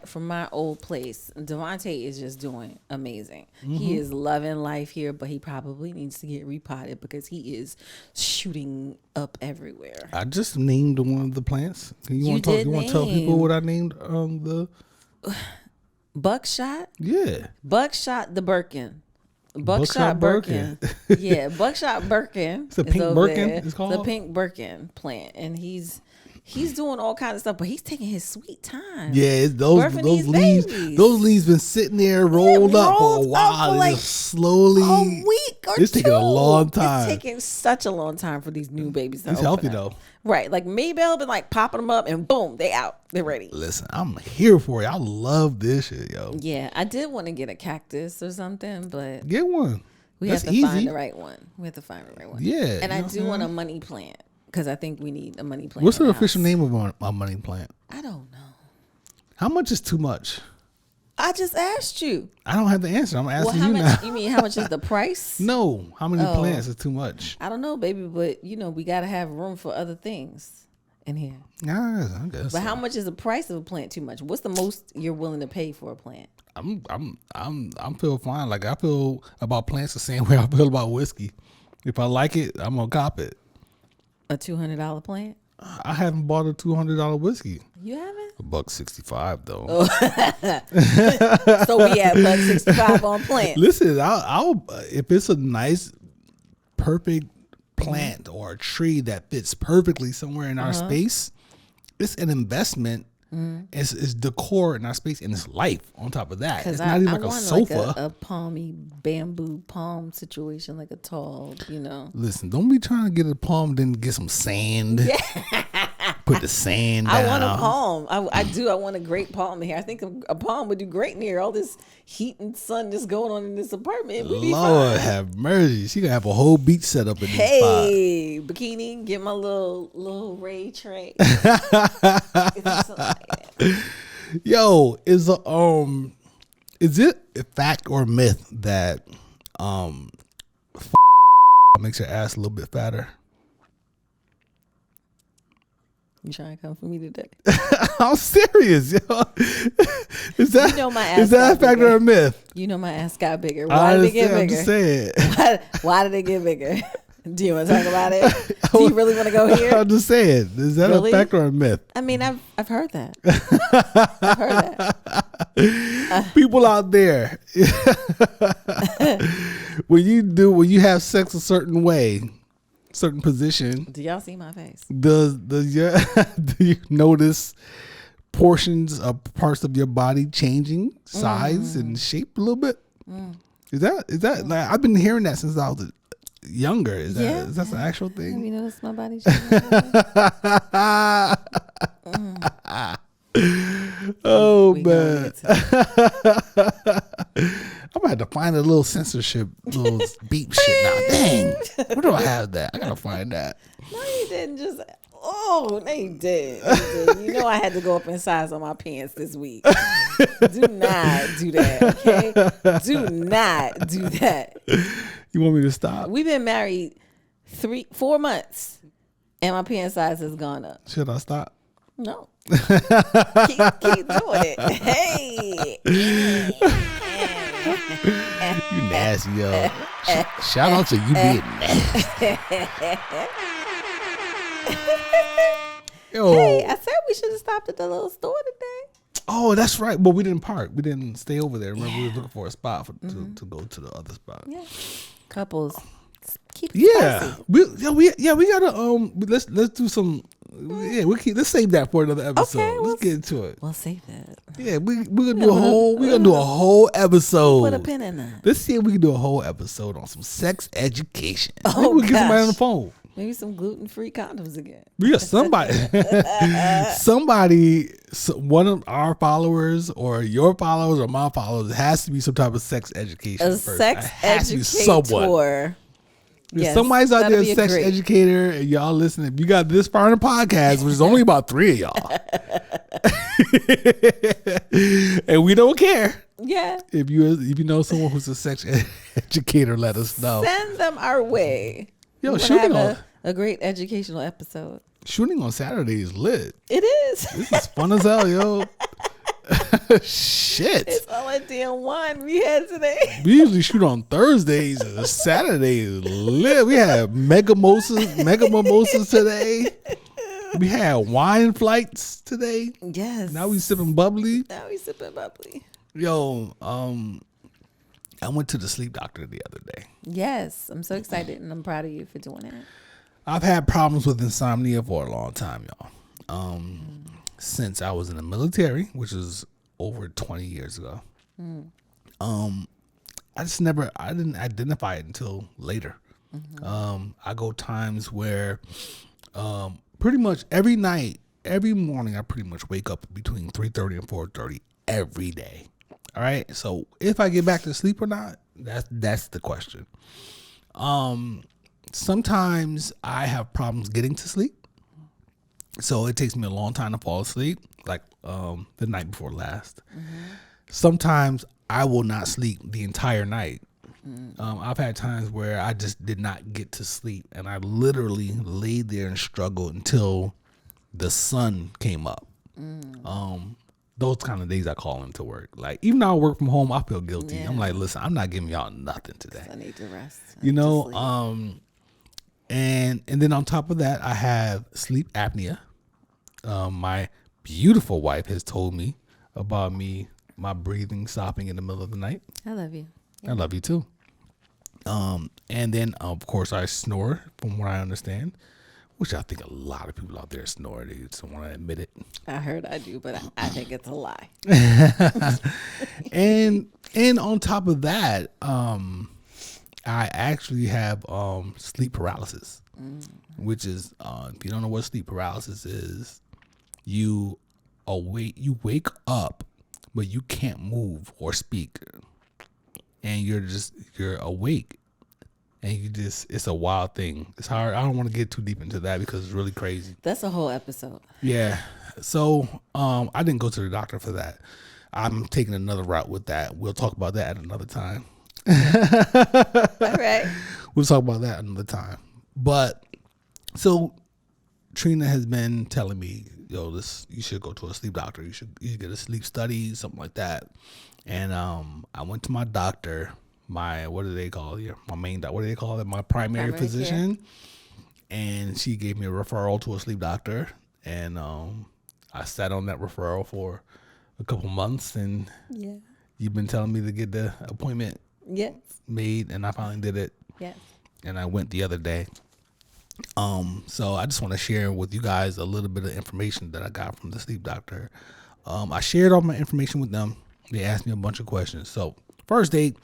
from my old place. Devontae is just doing amazing. He is loving life here, but he probably needs to get repotted because he is shooting up everywhere. I just named one of the plants. You want to tell people what I named the Buckshot? Yeah. Buckshot the Birkin. Buckshot Birkin. Yeah, Buckshot Birkin. It's a pink Birkin, it's called? The pink Birkin plant. And he's doing all kinds of stuff, but he's taking his sweet time. Yeah, those leaves been sitting there rolled up for a while. Like slowly a week or it's taking a long time. It's taking such a long time for these new babies to He's healthy though. Right. Like Maybelle been like popping them up and boom, they out. They're ready. Listen, I'm here for it. I love this shit, yo. Yeah, I did want to get a cactus or something, but get one. We have to find the right one. Yeah. And I do want a money plant because I think we need a money plant. What's the official name of a money plant? I don't know. How much is too much? I just asked you. I don't have the answer. I'm asking you much, now. You mean how much is the price? No. How many plants is too much? I don't know, baby, but we got to have room for other things in here. Yeah, I guess. But how much is the price of a plant too much? What's the most you're willing to pay for a plant? I'm feel fine. Like I feel about plants the same way I feel about whiskey. If I like it, I'm gonna cop it. A $200 plant? I haven't bought a $200 whiskey. You haven't? $1.65 though. Oh. So we at $1.65 on plants. Listen, I'll if it's a nice, perfect plant or a tree that fits perfectly somewhere in our space, it's an investment It's decor in our space, and it's life on top of that. It's Because not I even like a want sofa. like a palmy bamboo palm situation, like a tall, Listen, don't be trying to get a palm, then get some sand. Put the sand down. I want a palm. I do. I want a great palm here. I think a palm would do great in here. All this heat and sun that's going on in this apartment. We'd be Lord fine. have mercy. She gonna have a whole beach set up in this spot. Hey, bikini, get my little Ray tray. Yo, is it a fact or a myth that makes your ass a little bit fatter? You trying to come for me today? I'm serious, yo. Is that my ass is that a got fact bigger. or a myth? You know my ass got bigger. I Why did it get understand, bigger? I'm just saying. Why did it get bigger? Do you want to talk about it? Do you really want to go here? I'm just saying. Is that Really? a fact or a myth? I mean, I've heard that. I've heard that. People out there, when you have sex a certain way, certain position, Do y'all see my face? do you notice portions of parts of your body changing size and shape a little bit? Is that like I've been hearing that since I was younger? Is that an actual Have thing? you noticed my body changing? Oh We gonna man, get to I'm gonna have to find a little censorship, little beep shit now. Dang, where do I have that? I gotta find that. No, you didn't just. Oh, no, you did. You did. You know I had to go up in size on my pants this week. Do not do that, okay? Do not do that. You want me to stop? We've been married 4 months, and my pant size has gone up. Should I stop? No. keep doing it. Hey. You nasty, yo. Shout out to you being nasty. Yo. Hey, I said we should have stopped at the little store today. Oh, that's right. But we didn't park. We didn't stay over there. Remember, we were looking for a spot to go to the other spot. Yeah. Couples. Keep it Yeah, spicy. we gotta let's do some. Yeah, let's save that for another episode. Okay, Let's get into it. We'll save that. Yeah, we're gonna do a whole episode. Put a pin in that. Let's see if we can do a whole episode on some sex education. Oh, Maybe we'll get somebody on the gosh. phone. Maybe some gluten-free condoms again. We got somebody, one of our followers or your followers or my followers has to be some type of sex education. A person. sex It has to be someone. educator. If Yes, somebody's out that'd there, be a a sex great- educator, and y'all listening, if you got this far in the podcast, which is only about 3 of y'all, and we don't care. Yeah. If you know someone who's a sex educator, let us know. Send them our way. Yo, We're gonna shooting have on a great educational episode. shooting on Saturday is lit. It is. This is fun as hell, yo. Shit. It's all at damn wine we had today. We usually shoot on Thursdays. And Saturday is lit. We had mega mimosas today. We had wine flights today. Yes. Now we sipping bubbly. Now we sipping bubbly. Yo, I went to the sleep doctor the other day. Yes. I'm so excited and I'm proud of you for doing it. I've had problems with insomnia for a long time, y'all. Since I was in the military, which is over 20 years ago. I didn't identify it until later. I go times where pretty much every morning, I pretty much wake up between 3:30 and 4:30 every day. All right. So if I get back to sleep or not, that's the question. Sometimes I have problems getting to sleep. So it takes me a long time to fall asleep, like the night before last. Sometimes I will not sleep the entire night. I've had times where I just did not get to sleep, and I literally laid there and struggled until the sun came up. Those kind of days I call into work. Like, even though I work from home, I feel guilty. Yeah. I'm like, listen, I'm not giving y'all nothing today. I need to rest. You To know, sleep. and then on top of that, I have sleep apnea. My beautiful wife has told me about my breathing stopping in the middle of the night. I love you. I love you too. And then of course I snore, from what I understand, which I think a lot of people out there snore. They just don't want to admit it. I heard I do, but I think it's a lie. And on top of that, I actually have sleep paralysis, which is if you don't know what sleep paralysis is, you wake up, but you can't move or speak, and you're awake. And it's a wild thing. It's hard. I don't want to get too deep into that because it's really crazy. That's a whole episode. Yeah. So I didn't go to the doctor for that. I'm taking another route with that. We'll talk about that at another time. All right. We'll talk about that another time. But so Trina has been telling me, you should go to a sleep doctor. You should get a sleep study, something like that. And I went to my doctor. What do they call it? My main doctor. What do they call it? My primary physician. Care. And she gave me a referral to a sleep doctor. And I sat on that referral for a couple months. And you've been telling me to get the appointment made. And I finally did it. Yes. And I went the other day. So I just want to share with you guys a little bit of information that I got from the sleep doctor. I shared all my information with them. They asked me a bunch of questions. So first they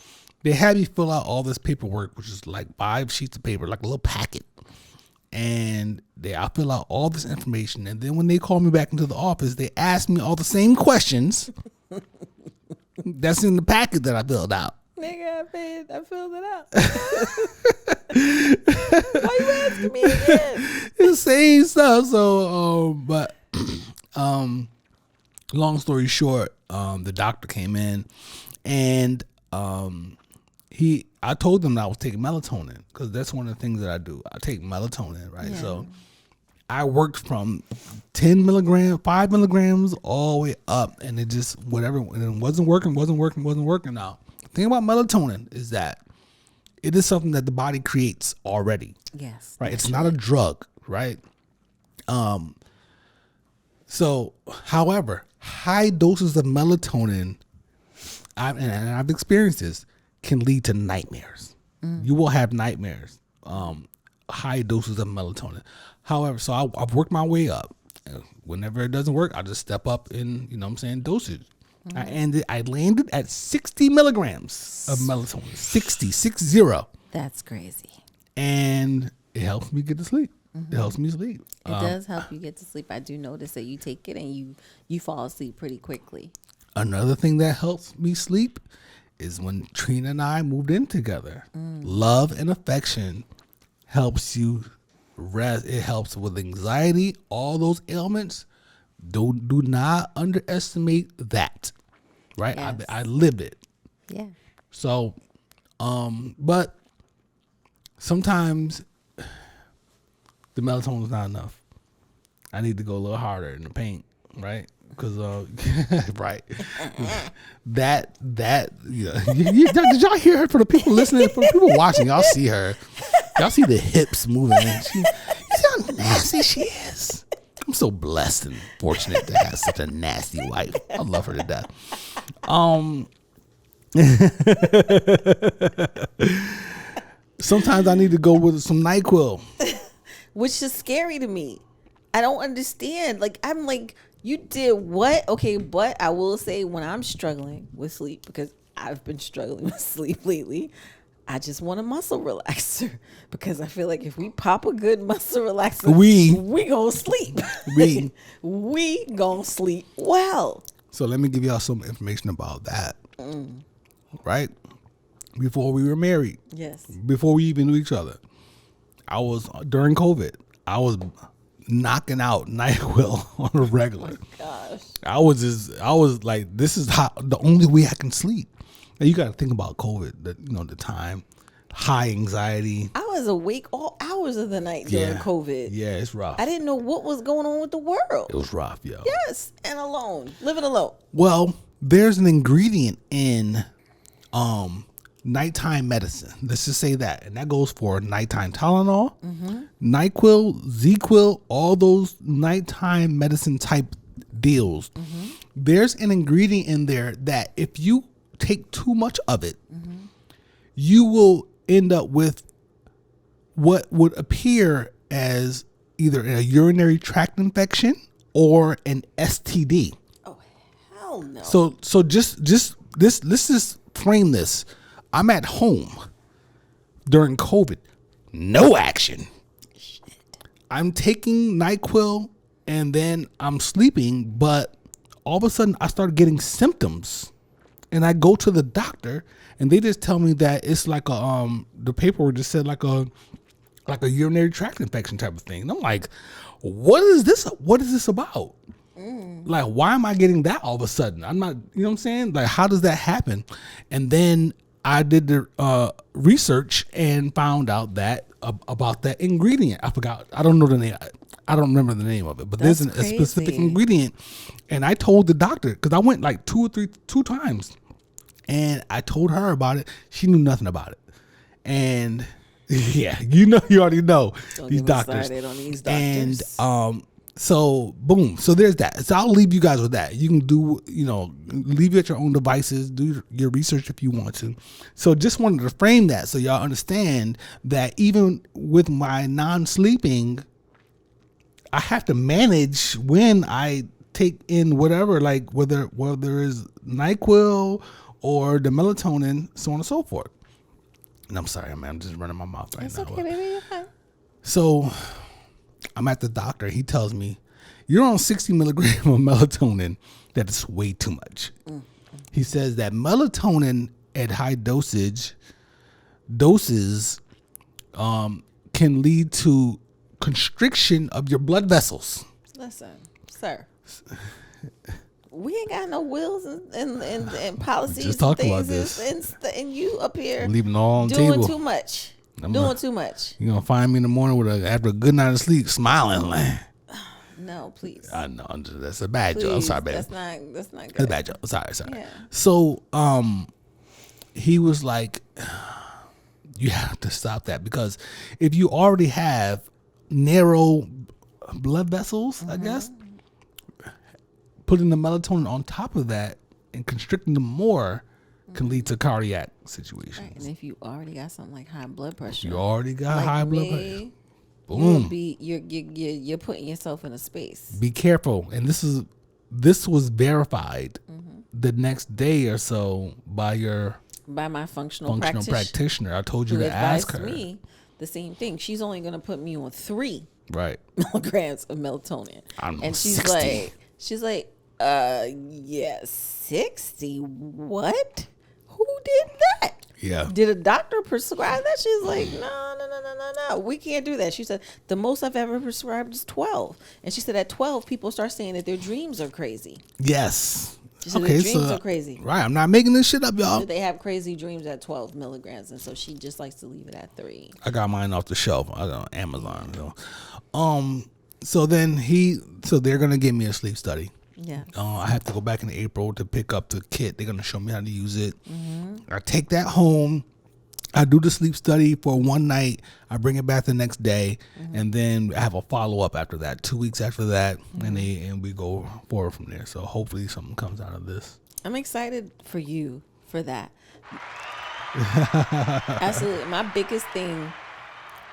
had me fill out all this paperwork, which is like 5 sheets of paper, like a little packet. And I fill out all this information. And then when they called me back into the office, they asked me all the same questions that's in the packet that I filled out. Nigga, I filled it out. Why you asking me again? It's the same stuff. So, long story short, the doctor came in and I told them that I was taking melatonin because that's one of the things that I do. I take melatonin, right? Yeah. So I worked from 10 milligrams, 5 milligrams all the way up, and it just whatever, and it wasn't working now. The thing about melatonin is that it is something that the body creates already. Yes. Right. It's not a drug, right? So, however, high doses of melatonin, I've experienced this, can lead to nightmares. You will have nightmares. High doses of melatonin. However, so I've worked my way up. Whenever it doesn't work, I just step up in, dosage. I landed at 60 milligrams of melatonin. 60. That's crazy. And it helps me get to sleep. It helps me sleep. It does help you get to sleep. I do notice that you take it and you fall asleep pretty quickly. Another thing that helps me sleep is when Trina and I moved in together. Love and affection helps you rest. It helps with anxiety, all those ailments. Do not underestimate that. Right? Yes. I live it. Yeah. So, but sometimes the melatonin is not enough. I need to go a little harder in the paint, right? Because, right. That did y'all hear her? For the people listening, for the people watching, y'all see her. Y'all see the hips moving. You see how nasty she is. I'm so blessed and fortunate to have such a nasty wife. I love her to death. Sometimes I need to go with some NyQuil. Which is scary to me. I don't understand. I'm like, you did what? Okay, but I will say when I'm struggling with sleep, because I've been struggling with sleep lately, I just want a muscle relaxer because I feel like if we pop a good muscle relaxer, we gonna sleep. We gonna sleep well. So let me give y'all some information about that. Right? Before we were married. Yes. Before we even knew each other. During COVID, I was knocking out NyQuil on a regular. Oh my gosh. I was like, this is the only way I can sleep. And you got to think about COVID, the time, high anxiety. I was awake all hours of the night during COVID. Yeah, it's rough. I didn't know what was going on with the world. It was rough, yo. Yes, and living alone. Well, there's an ingredient in nighttime medicine. Let's just say that. And that goes for nighttime Tylenol, NyQuil, ZQuil, all those nighttime medicine type deals. There's an ingredient in there that if you take too much of it, you will end up with what would appear as either a urinary tract infection or an STD. Oh, hell no. So just this. Let's just frame this. I'm at home during COVID. No action. I'm taking NyQuil and then I'm sleeping, but all of a sudden I started getting symptoms, and I go to the doctor and they just tell me that it's like a the paperwork just said like a urinary tract infection type of thing. And I'm like, what is this? What is this about? Like, why am I getting that all of a sudden? I'm not, you know what I'm saying? Like, how does that happen? And then I did the research and found out that about that ingredient. I forgot. I don't know the name. I don't remember the name of it, but That's there's a crazy. specific ingredient. And I told the doctor, because I went like two times, and I told her about it. She knew nothing about it. And yeah, you already know Don't these get me doctors. started on these doctors. And so boom. So there's that. So I'll leave you guys with that. You can do, leave it at your own devices, do your research if you want to. So just wanted to frame that so y'all understand that even with my non-sleeping, I have to manage when I take in whatever, like whether it's NyQuil or the melatonin, so on and so forth. And I'm sorry, man, I'm just running my mouth right It's now. okay, baby. You're fine. So I'm at the doctor. He tells me, you're on 60 milligrams of melatonin. That is way too much. He says that melatonin at high doses can lead to constriction of your blood vessels. Listen, sir. We ain't got no wills and policies. Just talked and about things this. and you up here Leaving it all on the doing table. too much. I'm Doing not- too much. You're going to find me in the morning after a good night of sleep, smiling like, No, please. I know, that's a bad joke. I'm Please, sorry, baby. That's not good. That's a bad joke. Sorry. Yeah. So, he was like, you have to stop that, because if you already have narrow blood vessels, I guess, putting the melatonin on top of that and constricting them more can lead to cardiac situations. Right. And if you already got something like high blood pressure, You already got high blood pressure. Boom. Boom. You're putting yourself in a space. Be careful. And this was verified the next day or so by your By my functional practitioner. I told you who to ask her. advised me the same thing. She's only going to put me on 3 Right. milligrams of melatonin. I'm on And 60. she's like, yeah, 60? What? Who did that? Yeah. Did a doctor prescribe that? She's like, no. We can't do that. She said, the most I've ever prescribed is 12. And she said at 12, people start saying that their dreams are crazy. Yes. She said their dreams are crazy. Right. I'm not making this shit up, y'all. They have crazy dreams at 12 milligrams. And so she just likes to leave it at 3. I got mine off the shelf. I got on Amazon. So they're gonna give me a sleep study. Yeah. I have to go back in April to pick up the kit. They're gonna show me how to use it. I take that home. I do the sleep study for one night. I bring it back the next day, and then I have a follow up after that. 2 weeks after that, and we go forward from there. So hopefully something comes out of this. I'm excited for you for that. Absolutely. My biggest thing,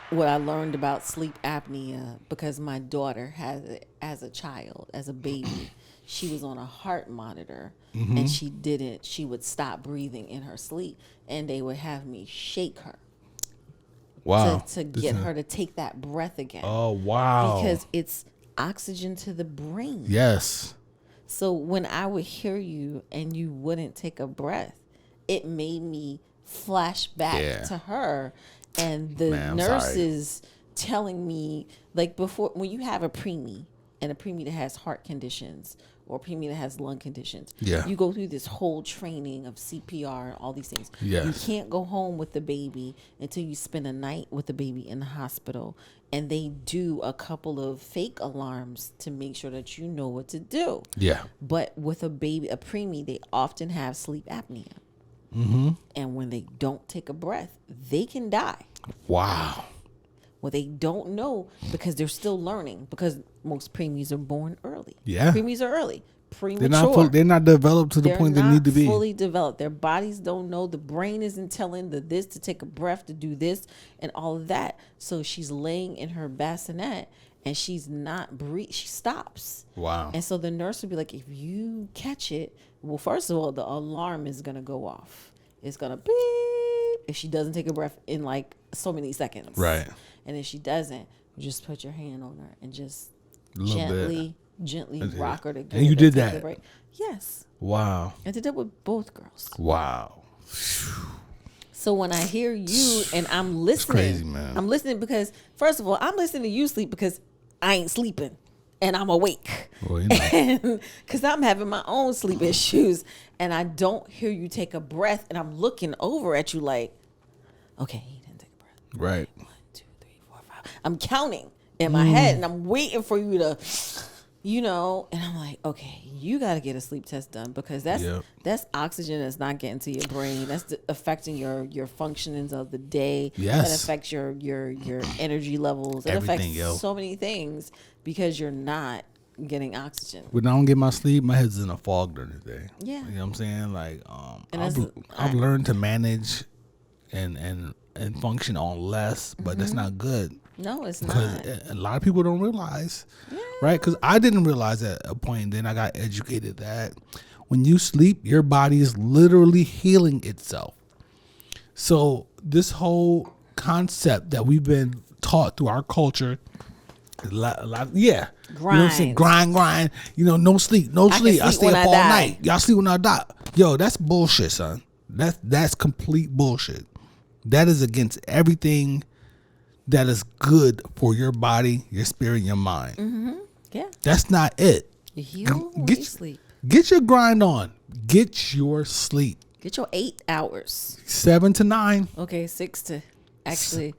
what I learned about sleep apnea, because my daughter has it as a child, as a baby. She was on a heart monitor and she would stop breathing in her sleep, and they would have me shake her Wow. to get her to take that breath again. Oh, wow. Because it's oxygen to the brain. Yes. So when I would hear you and you wouldn't take a breath, it made me flash back to her and the Man, I'm nurses telling me, like, before, when you have a preemie and a preemie that has heart conditions or a preemie that has lung conditions, you go through this whole training of CPR and all these things. Yes. You can't go home with the baby until you spend a night with the baby in the hospital, and they do a couple of fake alarms to make sure that you know what to do. Yeah. But with a baby, a preemie, they often have sleep apnea. And when they don't take a breath, they can die. Wow. Well, they don't know because they're still learning, because most preemies are born early. Yeah. Preemies are early. Premature. They're not developed to the point they need to be. They're not fully developed. Their bodies don't know. The brain isn't telling this to take a breath, to do this, and all of that. So she's laying in her bassinet, and she's not breathe, she stops. Wow. And so the nurse would be like, if you catch it, well, first of all, the alarm is gonna go off. It's gonna beep if she doesn't take a breath in like so many seconds. Right. And if she doesn't, you just put your hand on her and just Little gently bit. rock her to get And you her to did take that? a break. Yes. Wow. I did that with both girls. Wow. So when I hear you and I'm listening, crazy, man. I'm listening because, first of all, I'm listening to you sleep because I ain't sleeping and I'm awake. Well, you know. Because I'm having my own sleep issues and I don't hear you take a breath and I'm looking over at you like, okay, he didn't take a breath. Right. 1, 2, 3, 4, 5. I'm counting in my head and I'm waiting for you to, and I'm like, okay, you got to get a sleep test done because that's oxygen that's not getting to your brain. That's affecting your functionings of the day. Yes. That affects your energy levels. It Everything, affects so many things because you're not getting oxygen. When I don't get my sleep, my head's in a fog during the day. Yeah. You know what I'm saying? Like, And I've learned to manage and function on less, but that's not good. No, it's Because not. a lot of people don't realize, right? Because I didn't realize at a point, then I got educated that when you sleep, your body is literally healing itself. So this whole concept that we've been taught through our culture, a lot, yeah. You know what I'm saying? Grind. No sleep. I stay up all night. Y'all sleep when I die. Yo, that's bullshit, son. That's complete bullshit. That is against everything that is good for your body, your spirit, your mind. Mm-hmm. Yeah. That's not it. You heal when you sleep. Get your grind on. Get your sleep. Get your 8 hours. 7 to 9. Okay, 6 to, actually,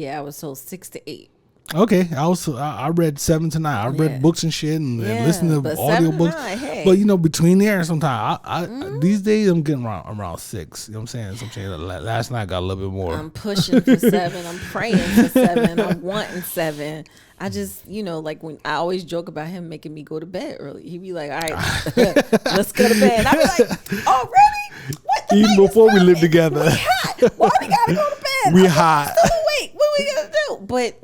I was told 6 to 8. Okay, I read 7 to 9. I read books and shit and listened to audio books. Hey. But between there, sometimes these days I'm getting around 6. You know what I'm saying? Last night I got a little bit more. I'm pushing for 7. I'm praying for 7. I'm wanting 7. I just, like when I always joke about him making me go to bed early. He'd be like, all right, let's go to bed. I'd be like, already? What? Even before we lived together. We hot. Why we gotta go to bed? We hot. Still awake. What we gonna do? But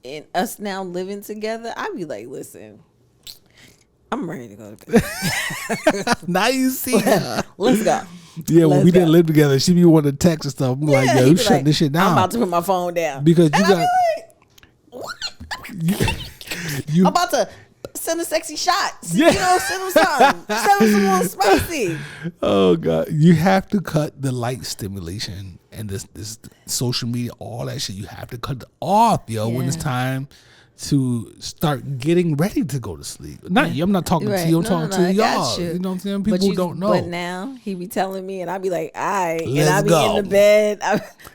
in us now living together, I'd be like, listen, I'm ready to go to bed. Now you see her. Let's go. Yeah, when we didn't live together, she be wanting to text and stuff. I'm like, yo, you shut this shit down. I'm about to put my phone down. Because and you got... what? I'm about to send a sexy shot. Yeah. Send them something. Send them some more spicy. Oh, God. You have to cut the light stimulation and this social media, all that shit. You have to cut it off, when it's time to start getting ready to go to sleep. Not you. I'm not talking to you. I'm talking to y'all. You know what I'm saying? People don't know. But now he be telling me, and I be like, all right. And Let's I be go. in the bed.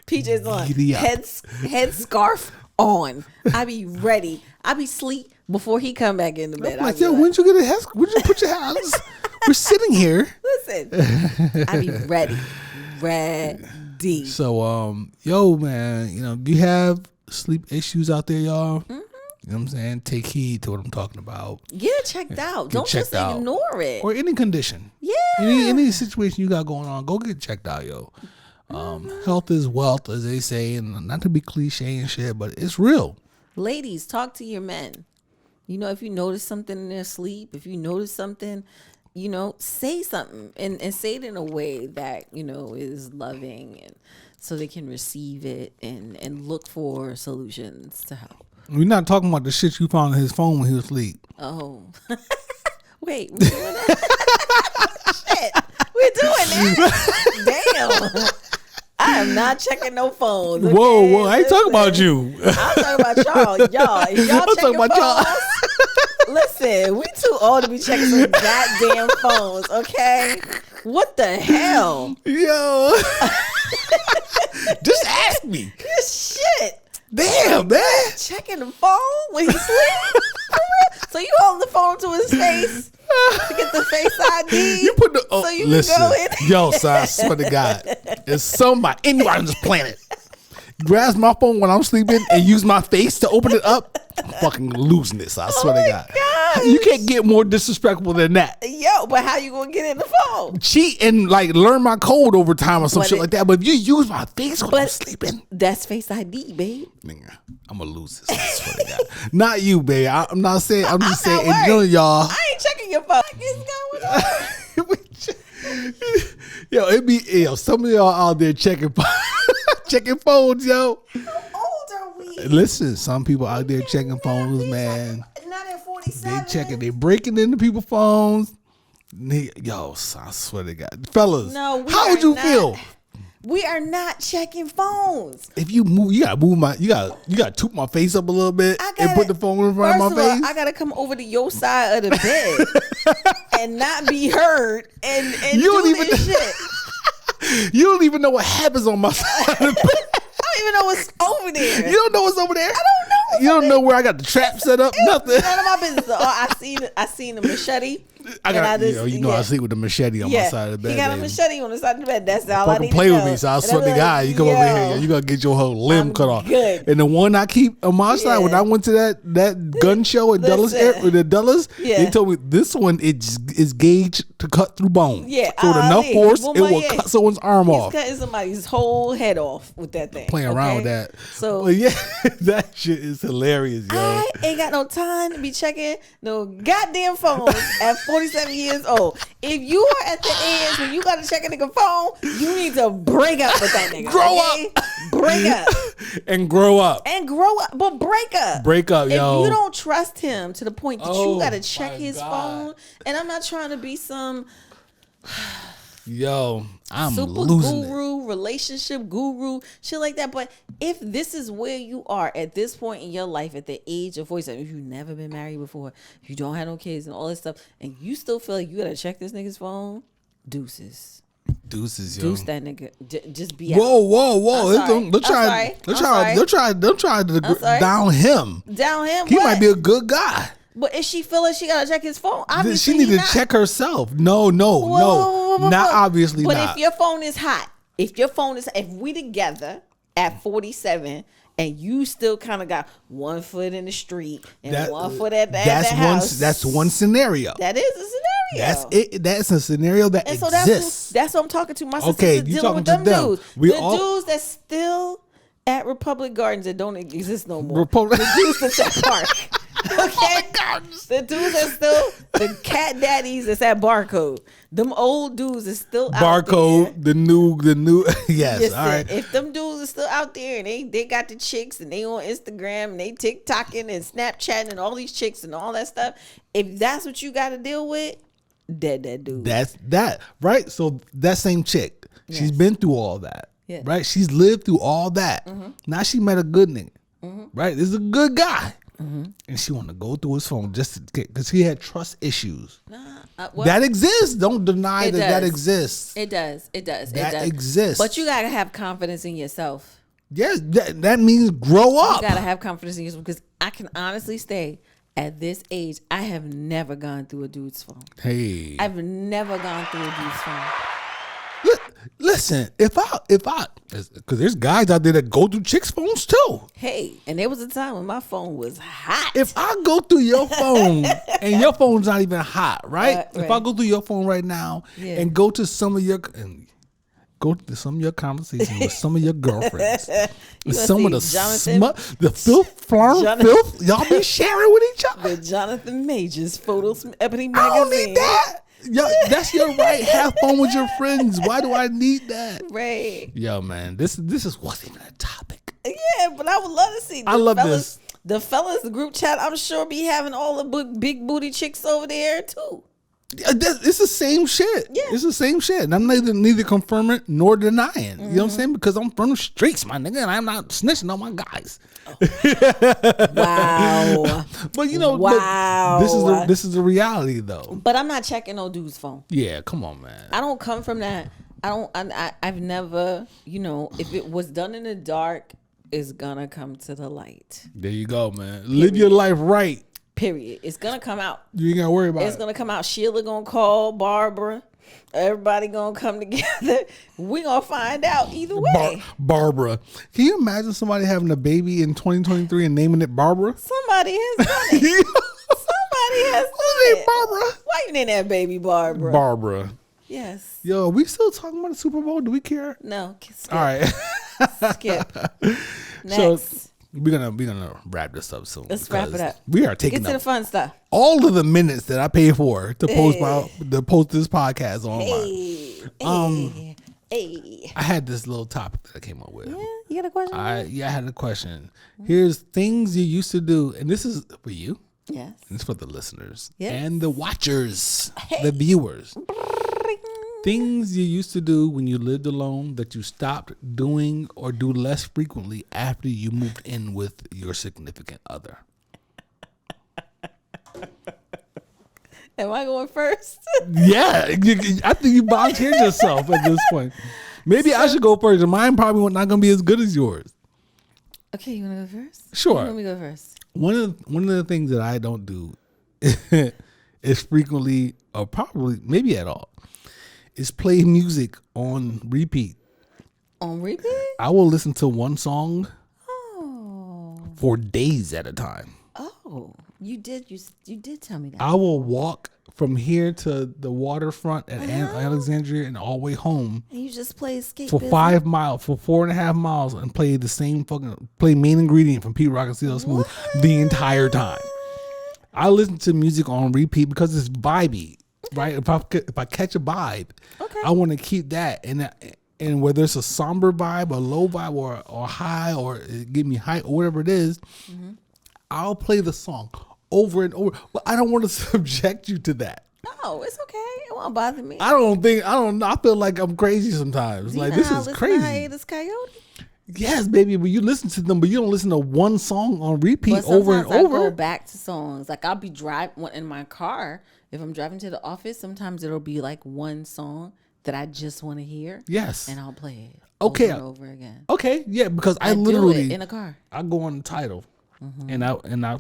PJ's on. Giddy up. Head scarf on. I be ready. I be sleep before he come back in the bed. I'm like, yo, when'd you get a head? When'd you put your hands? We're sitting here. Listen, I be ready. Ready. So, yo, man, do you have sleep issues out there, y'all? Mm-hmm. You know what I'm saying? Take heed to what I'm talking about. Get checked out. Don't just ignore it. Or any condition. Yeah. Any situation you got going on, go get checked out, yo. Health is wealth, as they say, and not to be cliche and shit, but it's real. Ladies, talk to your men. If you notice something in their sleep, if you notice something, say something and say it in a way that, is loving and so they can receive it and look for solutions to help. We're not talking about the shit you found in his phone when he was asleep. Oh. Wait, we're doing that? Shit. We're doing that? Damn. I am not checking no phones. Okay? Whoa. I ain't talking about you. I'm talking about y'all. If y'all I'm checking talking about phones, listen, we too old to be checking some goddamn phones, okay? What the hell? Yo. Just ask me. This shit. Damn, man. Checking the phone when he sleep? So you hold the phone to his face to get the face ID? You put the so you listen, can go in. yo, son, I swear to God, there's somebody anywhere on this planet grabs my phone when I'm sleeping and use my face to open it up, I'm fucking losing this. I swear to God. gosh. You can't get more disrespectful than that. Yo, but how you gonna get in the phone? Cheat and like learn my code over time or some But shit it- like that. But if you use my face when I'm But sleeping, that's Face ID, babe. nigga, I'm gonna lose this. I swear to God. Not you, babe. I'm not saying. I'm just I'm saying not in general, worried. y'all. I ain't checking your phone. What's going on? Yo, some of y'all out there checking checking phones, yo. How old are we? Listen, some people out there checking phones, man. Not at 47. They breaking into people's phones. Yo, I swear to God, fellas, No, we how are would you not. feel We are not checking phones. if you move? You gotta move you gotta toot my face up a little bit and put the phone in front of my face. I gotta come over to your side of the bed and not be heard and You don't do even- this shit. You don't even know what happens on my side of the bed. I don't even know what's over there. You don't know what's over there. I don't know what's You don't over know where I got the trap set up. Nothing. None of my business. Oh, I seen the machete. I and got just- I sleep with the machete on my side of the bed. He got a baby. machete on the side of the bed. That's all I Fucking need play to with know. me, so I And swear I'm to like, God, you come over yo, here, you gonna get your whole limb I'm cut off. good. And the one I keep on my side, when Yeah. I went to that gun show at Dulles, Listen. the Dulles, Yeah. they told me this one is gauged to cut through bone. Yeah, so with enough Ali, force, well, it will yeah. cut someone's arm He's off. cutting somebody's whole head off with that thing. Playing around with okay? that. So But yeah, that shit is hilarious, yo. I ain't got no time to be checking no goddamn phones at 47 years old. If you are at the age when you gotta check a nigga phone, you need to break up with that nigga. Grow okay? Break up. And grow up. And grow up, but break up. Break up, if yo. you don't trust him to the point that Oh, you gotta check my his God. phone, and I'm not trying to be some Yo, I'm super losing it. guru, relationship guru, shit like that. But if this is where you are at this point in your life, at the age of 47, if you've never been married before, if you don't have no kids and all this stuff, and you still feel like you gotta check this nigga's phone, deuces. Deuces, yo. Deuce that nigga. Just be Whoa. I'm sorry. They're trying to sorry. down him. out. Down him. He what? might be a good guy. But if she feel like she gotta check his phone, obviously She need he to not. check herself. No, Whoa. not obviously But not. if your phone is hot, if we together at 47 and you still kind of got one foot in the street and one foot at the house, that's one scenario. that is a scenario. That's it. That's a scenario that And so exists. that's what I'm talking to. My sisters Okay, are you dealing with talking them to them. dudes. We the all- dudes that's still at Republic Gardens that don't exist no more. Republic- The dudes that's at Park. Okay, the dudes that's still the cat daddies that's at Barcode. Them old dudes is still out there. Barcode, the new yes. Listen, All right. if them dudes are still out there and they got the chicks and they on Instagram and they TikToking and Snapchatting and all these chicks and all that stuff, if that's what you got to deal with, dead that dude. That's that, right? So that same chick, she's been through all that, Yeah. right? She's lived through all that. Now she met a good nigga, right? This is a good guy, and she want to go through his phone just because he had trust issues. Well, That exists. Don't deny It that does. exists. it does. It does. That it does. exists. But you got to have confidence in yourself. Yes, that means grow up. You got to have confidence in yourself because I can honestly say at this age, I have never gone through a dude's phone. Hey, I've never gone through a dude's phone. listen. If I, because there's guys out there that go through chicks' phones too. Hey, and there was a time when my phone was hot. If I go through your phone and your phone's not even hot, right? If I right. go through your phone right now Yeah. and go to some of your conversations with some of your girlfriends, with gonna some of the see Jonathan- the filth, flower Jonathan- filth, y'all be sharing with each other. the Jonathan Majors photos from Ebony I Magazine. don't need that. Yo, that's your right. Have fun with your friends. Why do I need that? Right. Yo, man, this wasn't even a topic. Yeah, but I would love to see. I love fellas, the fellas group chat. I'm sure be having all the big booty chicks over there too. It's the same shit. Yeah. It's the same shit. And I'm neither confirming nor denying. You know what I'm saying? Because I'm from the streets, my nigga, and I'm not snitching on my guys. Wow. But you know, Wow. this is the reality though. But I'm not checking no dude's phone. Yeah, come on, man. I don't come from that. I've never, if it was done in the dark, it's gonna come to the light. There you go, man. Live your life right. Period. It's gonna come out. You ain't gotta worry about It's it. gonna come out. Sheila gonna call Barbara. Everybody gonna come together. We gonna find out either way. Barbara. Can you imagine somebody having a baby in 2023 and naming it Barbara? Somebody has done it. Somebody has done it. Barbara. Why you name that baby Barbara? Barbara. Yes. Yo, are we still talking about the Super Bowl? Do we care? No. Skip. All right. Skip. Next. So we're gonna wrap this up soon. Let's wrap it up. We are taking Get to the fun stuff. all of the minutes that I pay for to post this podcast online. Hey. I had this little topic that I came up with. Yeah, you got a question? I had a question. Here's things you used to do, and this is for you. Yes. And it's for the listeners Yes. and the watchers, the viewers. Things you used to do when you lived alone that you stopped doing or do less frequently after you moved in with your significant other. Am I going first? Yeah, I think you volunteered yourself at this point. Maybe I should go first. And mine probably not going to be as good as yours. Okay, you want to go first? Sure. Let me go first. One of the things that I don't do is frequently, or probably maybe at all, is play music on repeat. On repeat? I will listen to one song Oh. for days at a time. Oh. You did tell me that. I will walk from here to the waterfront at Alexandria and all the way home And you just play escape for 5 miles, for 4.5 miles, and play the same play Main Ingredient from Pete Rock and CeeLo Smooth the entire time. I listen to music on repeat because it's vibey, right? If I catch a vibe, I want to keep that, and whether it's a somber vibe, a low vibe, or high, or it give me hype, or whatever it is, I'll play the song over and over. But I don't want to subject you to that. No, it's okay. It won't bother me. I feel like I'm crazy sometimes. Like, this is crazy. Hiatus Coyote? Yes, baby, but you listen to them, but you don't listen to one song on repeat over and over. I go back to songs. Like, I'll be driving in my car. If I'm driving to the office, sometimes it'll be like one song that I just want to hear. Yes. And I'll play it Okay. over and over again. Okay, yeah, because I do literally it in a car. I go on the title and I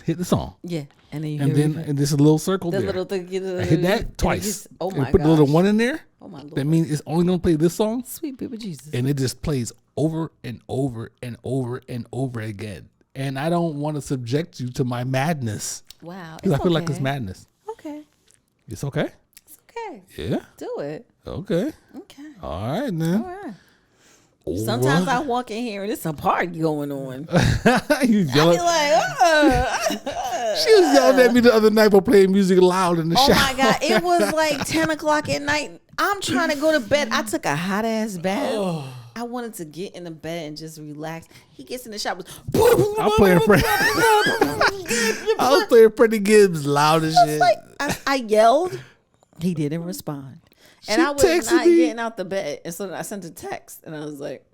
hit the song. Yeah. And then And there's a little circle the there. little thing. I hit that twice. Oh and my put the little gosh. one in there. Oh my Lord. That means it's only gonna play this song, Sweet baby Jesus. and it just plays over and over and over and over again. And I don't want to subject you to my madness. Wow. Because I feel like it's madness. Okay. It's okay? It's okay. Yeah. Do it. Okay. Okay. All right, then. All right. Sometimes I walk in here and it's a party going on. You I yelling. be like, She was yelling at me the other night for playing music loud in the oh shower. my God. It was like 10 o'clock at night. I'm trying to go to bed. I took a hot ass bath. I wanted to get in the bed and just relax. He gets in the shower. I'm playing Freddie. I was playing Freddie Gibbs loud as shit. Like, I yelled. He didn't respond. And She I was texted not me. getting out the bed. And so I sent a text and I was like,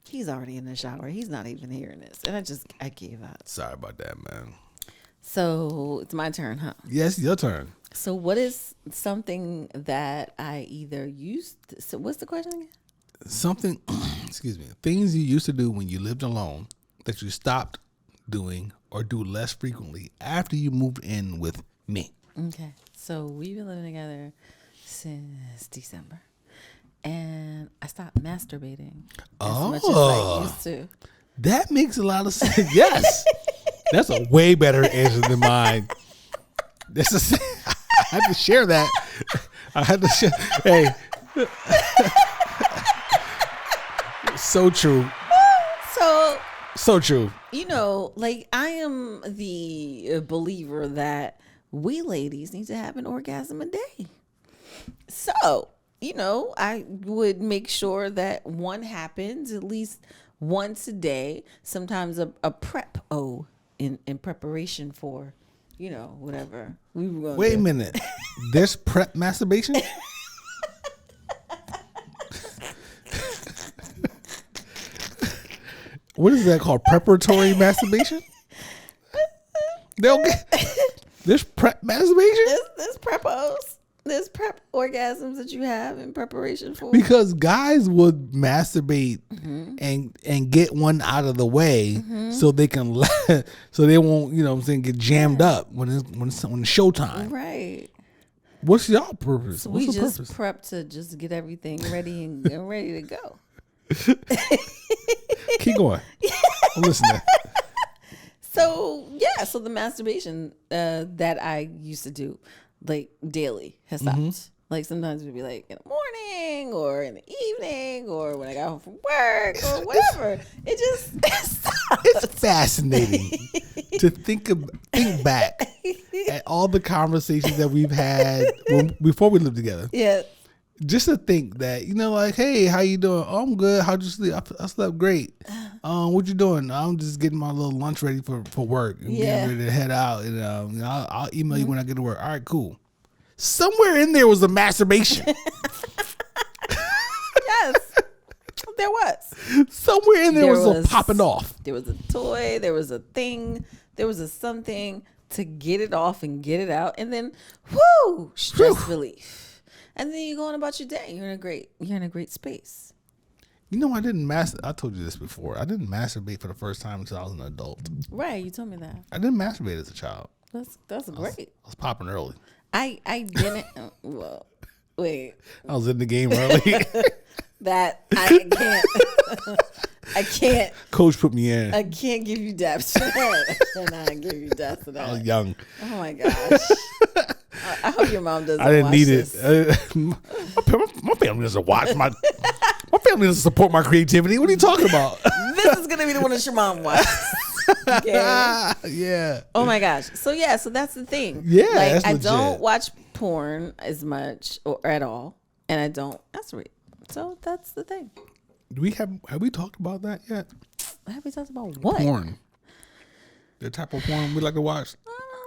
he's already in the shower. He's not even hearing this. And I gave up. Sorry about that, man. So it's my turn, huh? Yes, your turn. So what is something that I either used? So what's the question again? Something, excuse me, things you used to do when you lived alone that you stopped doing or do less frequently after you moved in with me. Okay. So we've been living together since December. And I stopped masturbating as much as I used to. That makes a lot of sense. Yes. That's a way better answer than mine. I had to share that. I had to share. Hey. So true. So true. You know, like, I am the believer that we ladies need to have an orgasm a day. So, you know, I would make sure that one happens at least once a day. Sometimes a prep in preparation for, you know, whatever we were going to Wait do. a minute. There's prep masturbation? What is that called? Preparatory masturbation? There's prep masturbation? There's prepos. There's prep orgasms that you have in preparation for. Because guys would masturbate and get one out of the way so they can so they won't, you know what I'm saying, get jammed up when it's showtime. Right. What's y'all purpose? So What's we the just purpose? prep to just get everything ready and ready to go. Keep going. I'm listening. So yeah, so the masturbation that I used to do like daily has stopped. Like sometimes it'd be like in the morning or in the evening or when I got home from work or whatever. It just stopped. It's fascinating to think back at all the conversations that we've had before we lived together. Yeah. Just to think that, like, hey, how you doing? Oh, I'm good. How'd you sleep? I slept great. What you doing? I'm just getting my little lunch ready for work. And getting ready to head out. And I'll email you when I get to work. All right, cool. Somewhere in there was a masturbation. Yes. There was. Somewhere in there was a popping off. There was a toy. There was a thing. There was a something to get it off and get it out. And then, whoo, stress relief. And then you're going about your day. You're in a great space. I told you this before. I didn't masturbate for the first time until I was an adult. Right. You told me that. I didn't masturbate as a child. That's great. I was popping early. I didn't. Well, wait. I was in the game early. That I can't. I can't. Coach put me in. I can't give you depth to that. And I give you depth to that. I was young. Oh my gosh. I hope your mom doesn't. I didn't watch need this. it. My family doesn't watch my family doesn't support my creativity. What are you talking about? This is gonna be the one that your mom watches. Okay. Yeah. Oh my gosh. So that's the thing. Yeah, like that's I legit. don't watch porn as much or at all, and I don't masturbate. So that's the thing. Have we talked about that yet? Have we talked about what? Porn. The type of porn we like to watch.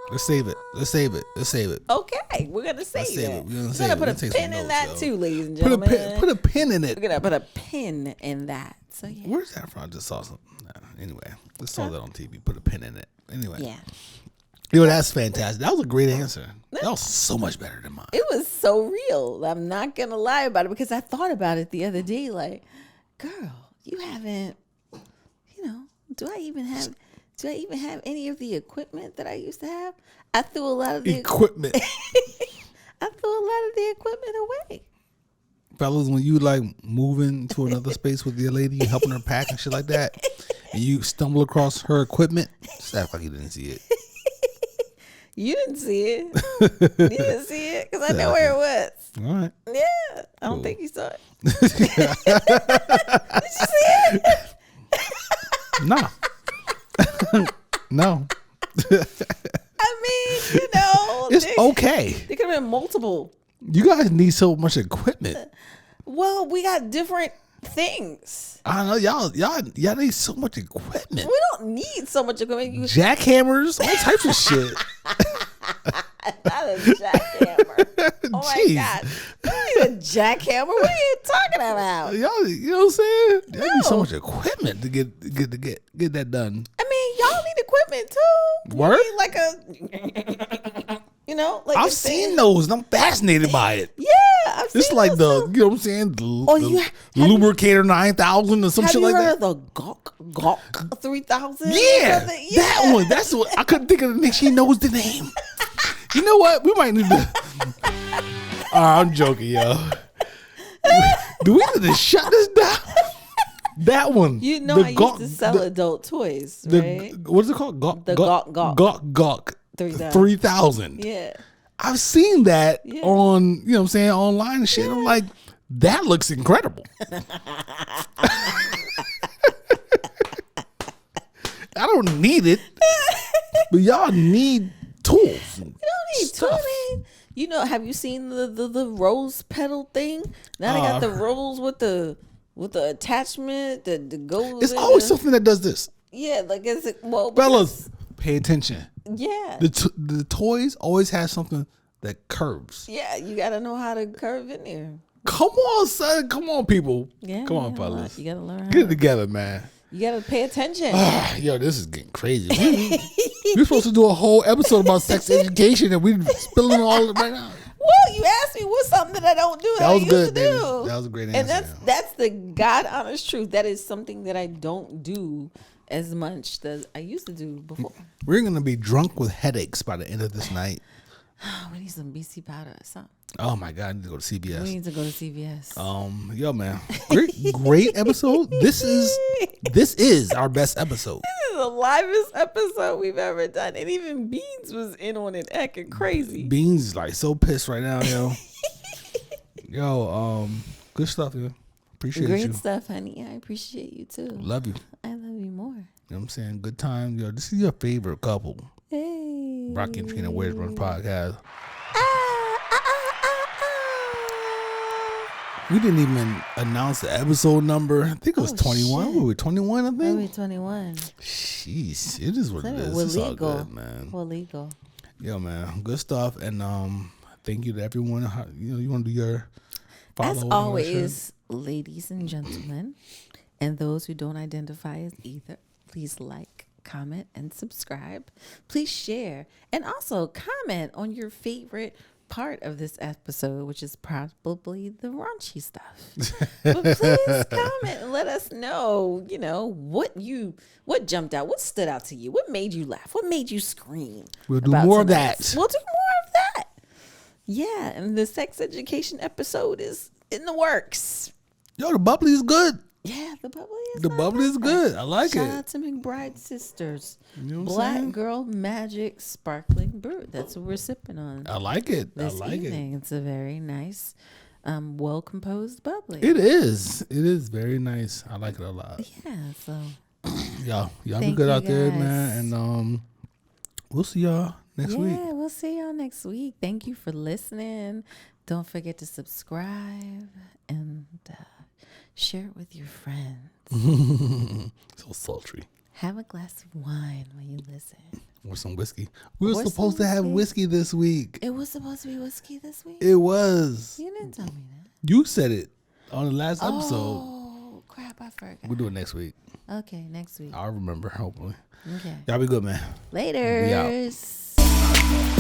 Let's save it. Okay, we're gonna save it. We're gonna put a pin in that too, ladies and gentlemen. Put a pin in it. We're gonna put a pin in that. So yeah. Where's that from? I just saw something. Anyway, just saw that on TV. Put a pin in it. Anyway. Yeah. That's fantastic. That was a great answer. That was so much better than mine. It was so real. I'm not gonna lie about it because I thought about it the other day. Like, girl, you haven't. Do I even have any of the equipment that I used to have? I threw a lot of the equipment. I threw a lot of the equipment away. Fellas, when you like moving to another space with your lady, you helping her pack and shit like that, and you stumble across her equipment, just act like you didn't see it. You didn't see it. You didn't see it because I know where it was. All right. Yeah, I don't think you saw it. Did you see it? No. No. I mean, it's okay. There could have been multiple. You guys need so much equipment. Well, we got different things. I know y'all need so much equipment. We don't need so much equipment. Jackhammers, all types of shit. Not a jackhammer. Oh my God. You need a jackhammer? What are you talking about? Y'all, you know what I'm saying? Y'all need so much equipment to get that done. I mean, y'all need equipment too. Word? You need like a like I've seen those and I'm fascinated by it. Yeah, I've seen It's like those the, too. you know what I'm saying? The Lubricator 9000 or some shit like that. Have you heard of the Gawk 3000? Yeah, that one. That's what I couldn't think of the name. She knows the name. You know what? We might need to. I'm joking, yo. Do we need to shut this down? That one. You know, I used to sell adult toys, right? What's it called? Gawk 3000. Yeah. I've seen that on, you know what I'm saying, online and shit. I'm like, that looks incredible. I don't need it, but y'all need tools. You don't need tools. You know, have you seen the rose petal thing? Now they got the rose with the attachment that goes. It's always something that does this. Yeah, like fellas, pay attention. Yeah, the toys always have something that curves. Yeah, you gotta know how to curve in there. Come on, son. Come on, people. Yeah, come on, fellas. You gotta learn. Get it together, man. You gotta pay attention. Yo, this is getting crazy. We're supposed to do a whole episode about sex education, and we're spilling all of it right now. Well, you asked me what's something that I don't do that was good, baby. That was a great answer. And that's the God honest truth. That is something that I don't do as much as I used to do before. We're gonna be drunk with headaches by the end of this night. We need some BC powder or something. Oh my God, I need to go to CBS. We need to go to CVS. Yo, man, great episode. This is our best episode. This is the livest episode we've ever done, and even Beans was in on it, acting crazy. Beans is like so pissed right now, yo. Yo, good stuff, yo. Appreciate you. Great stuff, honey. I appreciate you too. Love you. I love you more. You know what I'm saying? Good time, yo. This is your favorite couple. Hey. Brocky and Trina Where's Brunch podcast. We didn't even announce the episode number. I think it was 21. Shit. What were we, 21, I think? Maybe 21. Jeez. It is what it is. We're It's all legal. good, man. We're legal. Yo, man. Good stuff. And thank you to everyone. You want to do your follow? As and all that always, ladies and gentlemen, and those who don't identify as either, please like, comment, and subscribe. Please share. And also comment on your favorite part of this episode, which is probably the raunchy stuff. But please comment and let us know, what jumped out, what stood out to you, what made you laugh, what made you scream. We'll do about more of tonight's- that. We'll do more of that. Yeah, and the sex education episode is in the works. Yo, the bubbly is good. Yeah, the bubbly is The not bubbly is bad. good. I like Shout it. out to McBride Sisters. You know what I'm Black saying? Girl Magic Sparkling Brew. That's what we're sipping on I like it. this I like evening. It's a very nice, well-composed bubbly. it. It is. It is very nice. I like it a lot. Yeah, so Y'all be Thank good you, out there, guys. man. And we'll see y'all next week. yeah, we'll see y'all next week. Thank you for listening. Don't forget to subscribe and share it with your friends. So sultry. Have a glass of wine when you listen. Or some whiskey. We were Or supposed some to have whiskey. whiskey this week. It was supposed to be whiskey this week? It was. You didn't tell me that. You said it on the last episode. Oh, crap, I forgot. We'll do it next week. Okay, next week. I'll remember, hopefully. Okay. Y'all be good, man. Later. We out.